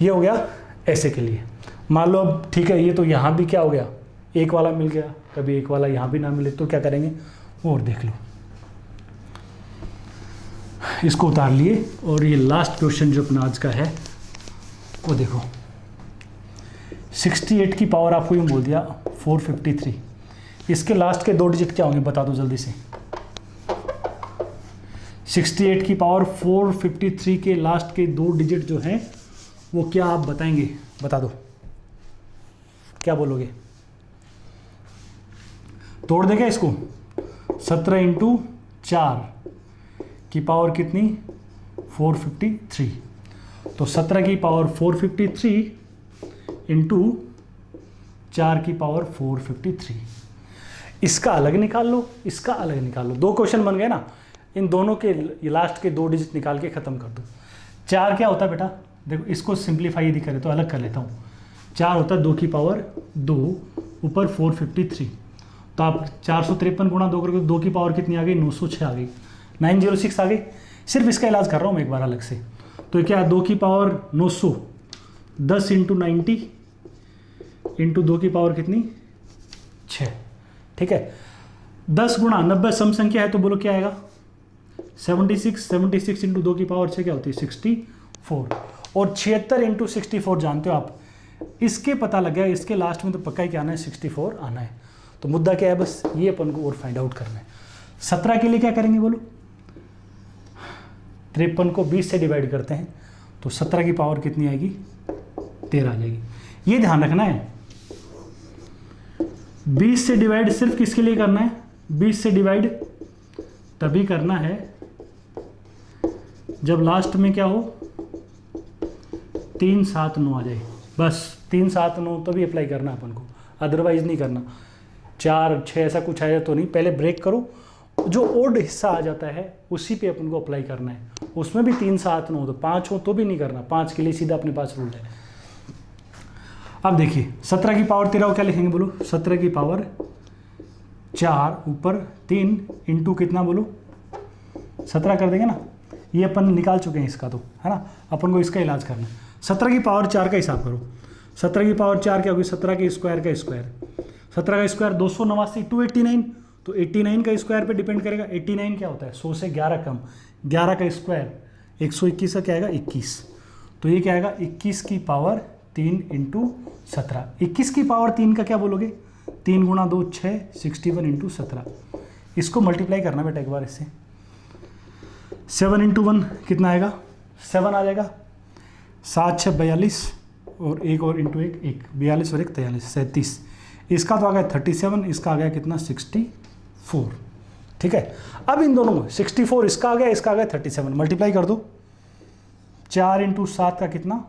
ये हो गया ऐसे के लिए। मान लो अब ठीक है, ये तो यहाँ भी क्या हो गया, एक वाला मिल गया, कभी एक वाला यहाँ भी ना मिले तो क्या करेंगे, और देख लो, इसको उतार लिए। और ये लास्ट क्वेश्चन जो अपना आज का है वो देखो, 68 की पावर आपको यूँ बोल दिया 453, इसके लास्ट के 2 डिजिट क्या होंगे बता दो जल्दी से। 68 की पावर 453 के लास्ट के 2 डिजिट जो हैं वो क्या आप बताएंगे, बता दो, क्या बोलोगे? तोड़ देगा इसको, 17 इंटू 4 की पावर कितनी 453, तो 17 की पावर 453 इंटू 4 की पावर 453। इसका अलग निकाल लो, इसका अलग निकाल लो, 2 क्वेश्चन बन गए ना। इन दोनों के लास्ट के 2 डिजिट निकाल के ख़त्म कर दो। 4 क्या होता है बेटा, देखो इसको सिंप्लीफाई यदि करें तो अलग कर लेता हूँ। 4 होता है 2 की पावर 2 ऊपर 453, तो आप 453 गुणा 2 करके 2 की पावर कितनी आ गई 906 आ गई, 906 आ गई। सिर्फ इसका इलाज कर रहा हूँ मैं एक बार अलग से। तो क्या 2 की पावर 900, 10 इंटू 90 इंटू 2 की पावर कितनी 6। ठीक है, 10 गुणा 90 सम संख्या है तो बोलो क्या आएगा 76, 76 इंटू 2 की पावर 6 क्या होती है 64। और 76 इंटू 64 जानते हो आप, इसके पता लग गया, इसके लास्ट में तो पक्का ही क्या आना है 64 आना है। तो मुद्दा क्या है, बस ये अपन को और फाइंड आउट करना है। 17 के लिए क्या करेंगे बोलो, 53 को 20 से डिवाइड करते हैं तो 17 की पावर कितनी आएगी 13 आ जाएगी। ये ध्यान रखना है, 20 से डिवाइड सिर्फ किसके लिए करना है, 20 से डिवाइड तभी करना है जब लास्ट में क्या हो 3 7 9 आ जाए, बस 3 7 9 तो भी अप्लाई करना अपन को, अदरवाइज नहीं करना। 4 6 ऐसा कुछ आया तो नहीं, पहले ब्रेक करो, जो ओड हिस्सा आ जाता है उसी पे अपन को अप्लाई करना है। उसमें भी 3 7 9 तो 5 हो तो भी नहीं करना, 5 के लिए सीधा अपने पास रूल है। अब देखिए 17 की पावर 13 को क्या लिखेंगे बोलो, 17 की पावर 4 ऊपर 3 इंटू कितना बोलो 17 कर देंगे ना, ये अपन निकाल चुके हैं इसका तो, है ना, अपन को इसका इलाज करना है। 17 की पावर 4 का हिसाब करो, 17 की पावर 4 क्या होगी 17 के स्क्वायर का स्क्वायर, 17 का स्क्वायर 289 289, तो 89 का स्क्वायर पे डिपेंड करेगा। 89 क्या होता है 100 से 11 कम, 11 का स्क्वायर 121 का क्या आएगा 21, तो ये क्या आएगा 21 की पावर 3 इंटू 17। 21 की पावर 3 का क्या बोलोगे 3 गुणा 2 6, 61 इंटू 17। इसको मल्टीप्लाई करना बेटा एक बार इससे, 7 इंटू 1 कितना आएगा 7 आ जाएगा, 7 6 42 और एक और इंटू 1 1, 42 और 1 43 37। इसका तो आ गया 37, इसका आ गया कितना 64। ठीक है, अब इन दोनों में 64 इसका आ गया, इसका आ गया 37, मल्टीप्लाई कर दो। 4 इंटू 7 का कितना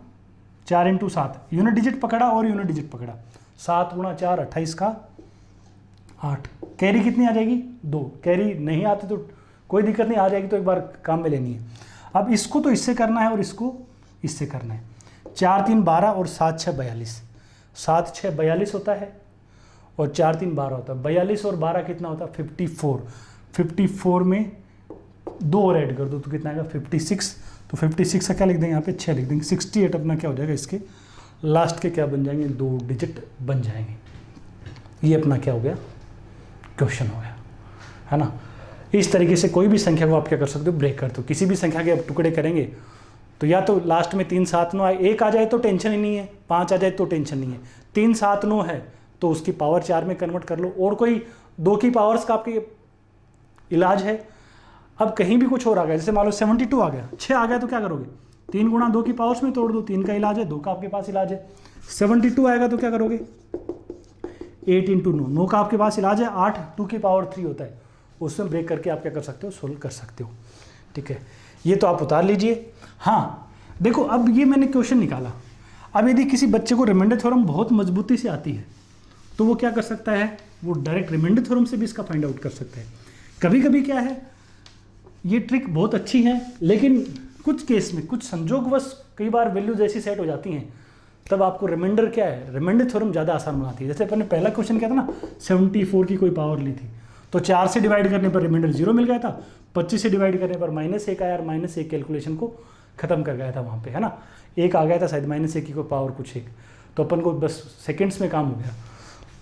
4 इंटू 7 यूनिट डिजिट पकड़ा और यूनिट डिजिट पकड़ा, 7 गुणा 4 28 का 8, कैरी कितनी आ जाएगी 2, कैरी नहीं आती तो कोई दिक्कत नहीं, आ जाएगी तो एक बार काम में लेनी है। अब इसको तो इससे करना है और इसको इससे करना है। 4 3 12 और 7 6 42, 7 6 42 होता है और 4 3 12 होता है, 42 और 12 कितना होता है 54। 54 में 2 और ऐड कर दो तो कितना आएगा 56, तो 56 का क्या लिख देंगे यहाँ पे 6 लिख देंगे। 68 अपना क्या हो जाएगा, इसके लास्ट के क्या बन जाएंगे 2 डिजिट बन जाएंगे। ये अपना क्या हो गया क्वेश्चन हो गया, है ना। इस तरीके से कोई भी संख्या को आप क्या कर सकते हो ब्रेक कर दो। किसी भी संख्या के आप टुकड़े करेंगे तो या तो लास्ट में 3 7 9 आए, 1 आ जाए तो टेंशन ही नहीं है, 5 आ जाए तो टेंशन नहीं है, 3 7 9 है तो उसकी पावर 4 में कन्वर्ट कर लो। और कोई 2 की पावर्स का आपके इलाज है, अब कहीं भी कुछ और आ गया, जैसे मान लो 72 आ गया, 6 आ गया तो क्या करोगे, 3 गुणा 2 की पावर्स में तोड़ दो, 3 का इलाज है, 2 का आपके पास इलाज है। 72 आएगा तो क्या करोगे, 8 इंटू 9 का आपके पास इलाज है, 8 2 की पावर 3 होता है, उसमें ब्रेक करके आप क्या कर सकते हो, सोल्व कर सकते हो। ठीक है, ये तो आप उतार लीजिए। हाँ देखो, अब ये मैंने क्वेश्चन निकाला, अब यदि किसी बच्चे को रिमाइंडर थ्योरम बहुत मजबूती से आती है तो वो क्या कर सकता है, वो डायरेक्ट रिमाइंडर थ्योरम से भी इसका फाइंड आउट कर सकता है। कभी कभी क्या है, ये ट्रिक बहुत अच्छी है, लेकिन कुछ केस में, कुछ संजोगवश कई बार वैल्यूज ऐसी सेट हो जाती हैं, तब आपको रिमाइंडर क्या है, रिमाइंडर थ्योरम ज़्यादा आसान बनाती है। जैसे अपन ने पहला क्वेश्चन किया था ना, 74 की कोई पावर ली थी, तो 4 से डिवाइड करने पर रिमाइंडर 0 मिल गया था, 25 से डिवाइड करने पर -1 आया, और -1 कैलकुलेशन को खत्म कर गया था वहाँ पे, है ना। 1 आ गया था शायद, -1 की कोई पावर कुछ 1, तो अपन को बस सेकेंड्स में काम हो गया।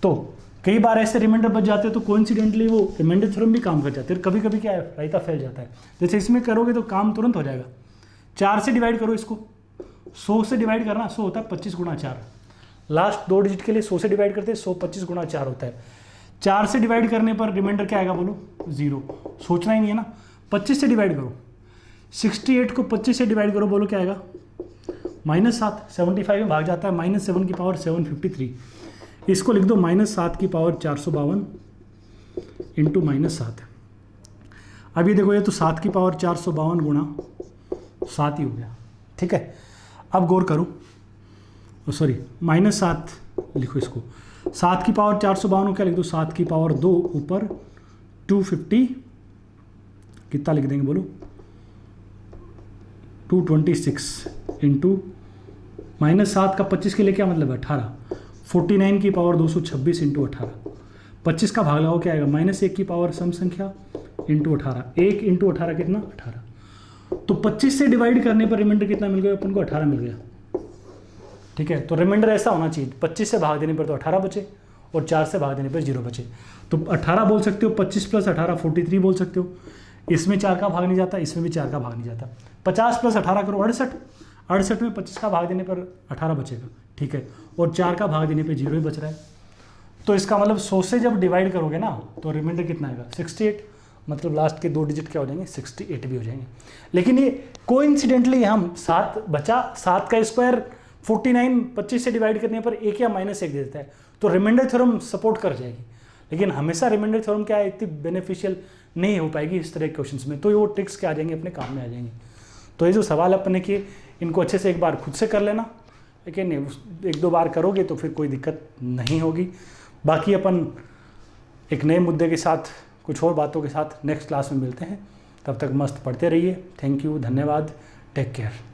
तो कई बार ऐसे रिमाइंडर बच जाते हैं तो कोइंसिडेंटली वो रिमाइंडर थ्योरम भी काम कर जाते हैं। कभी कभी क्या है, रायता फैल जाता है। जैसे इसमें करोगे तो काम तुरंत हो जाएगा। 4 से डिवाइड करो इसको, 100 से डिवाइड करना, 100 होता है 25 गुणा 4, लास्ट 2 डिजिट के लिए 100 से डिवाइड करते हैं, 100 25 गुणा 4 होता है। 4 से डिवाइड करने पर रिमाइंडर क्या आएगा बोलो, 0, सोचना ही नहीं है ना। 25 से डिवाइड करो, 68 को 25 से डिवाइड करो, बोलो क्या आएगा, -7, 75 में भाग जाता है, -7 की पावर 753, इसको लिख दो -7 की पावर 452 इंटू -7। अब ये देखो, ये तो 7 की पावर 452 गुणा 7 ही हो गया। ठीक है, अब गौर करो, सॉरी -7 लिखो इसको, 7 की पावर 452 को क्या लिख दो, 7 की पावर 2 ऊपर 250, कितना लिख देंगे बोलो, 226 इंटू -7 का 25 के लिए क्या मतलब है, 18, 49 की पावर 226 इंटू 18, 25 का भाग लगाओ क्या आएगा, -1 की पावर सम संख्या इंटू 18, 1 इंटू 18 कितना, 18। तो 25 से डिवाइड करने पर रिमाइंडर कितना मिल गया अपन को, 18 मिल गया। ठीक है, तो रिमाइंडर ऐसा होना चाहिए, 25 से भाग देने पर तो 18 बचे, और 4 से भाग देने पर 0 बचे। तो 18 बोल सकते हो, 25 + 18 43 बोल सकते हो। इसमें 4 का भाग नहीं जाता, इसमें भी 4 का भाग नहीं जाता। 50 + 18 करो 68, 68 में 25 का भाग देने पर 18 बचेगा। ठीक है, और 4 का भाग देने पे 0 ही बच रहा है। तो इसका मतलब 100 से जब डिवाइड करोगे ना तो रिमाइंडर कितना आएगा, 68, मतलब लास्ट के 2 डिजिट क्या हो जाएंगे, 68 भी हो जाएंगे। लेकिन ये कोइंसिडेंटली हम 7 बचा, 7 का स्क्वायर 49, 25 से डिवाइड करने पर 1 या -1 दे देता है, तो रिमाइंडर थ्योरम सपोर्ट कर जाएगी। लेकिन हमेशा रिमाइंडर थ्योरम क्या है, इतनी बेनिफिशियल नहीं हो पाएगी इस तरह के क्वेश्चन में, तो वो ट्रिक्स क्या आ जाएंगे, अपने काम में आ जाएंगे। तो ये जो सवाल अपने किए, इनको अच्छे से एक बार खुद से कर लेना, लेकिन 1-2 बार करोगे तो फिर कोई दिक्कत नहीं होगी। बाकी अपन एक नए मुद्दे के साथ, कुछ और बातों के साथ नेक्स्ट क्लास में मिलते हैं। तब तक मस्त पढ़ते रहिए। थैंक यू, धन्यवाद, टेक केयर।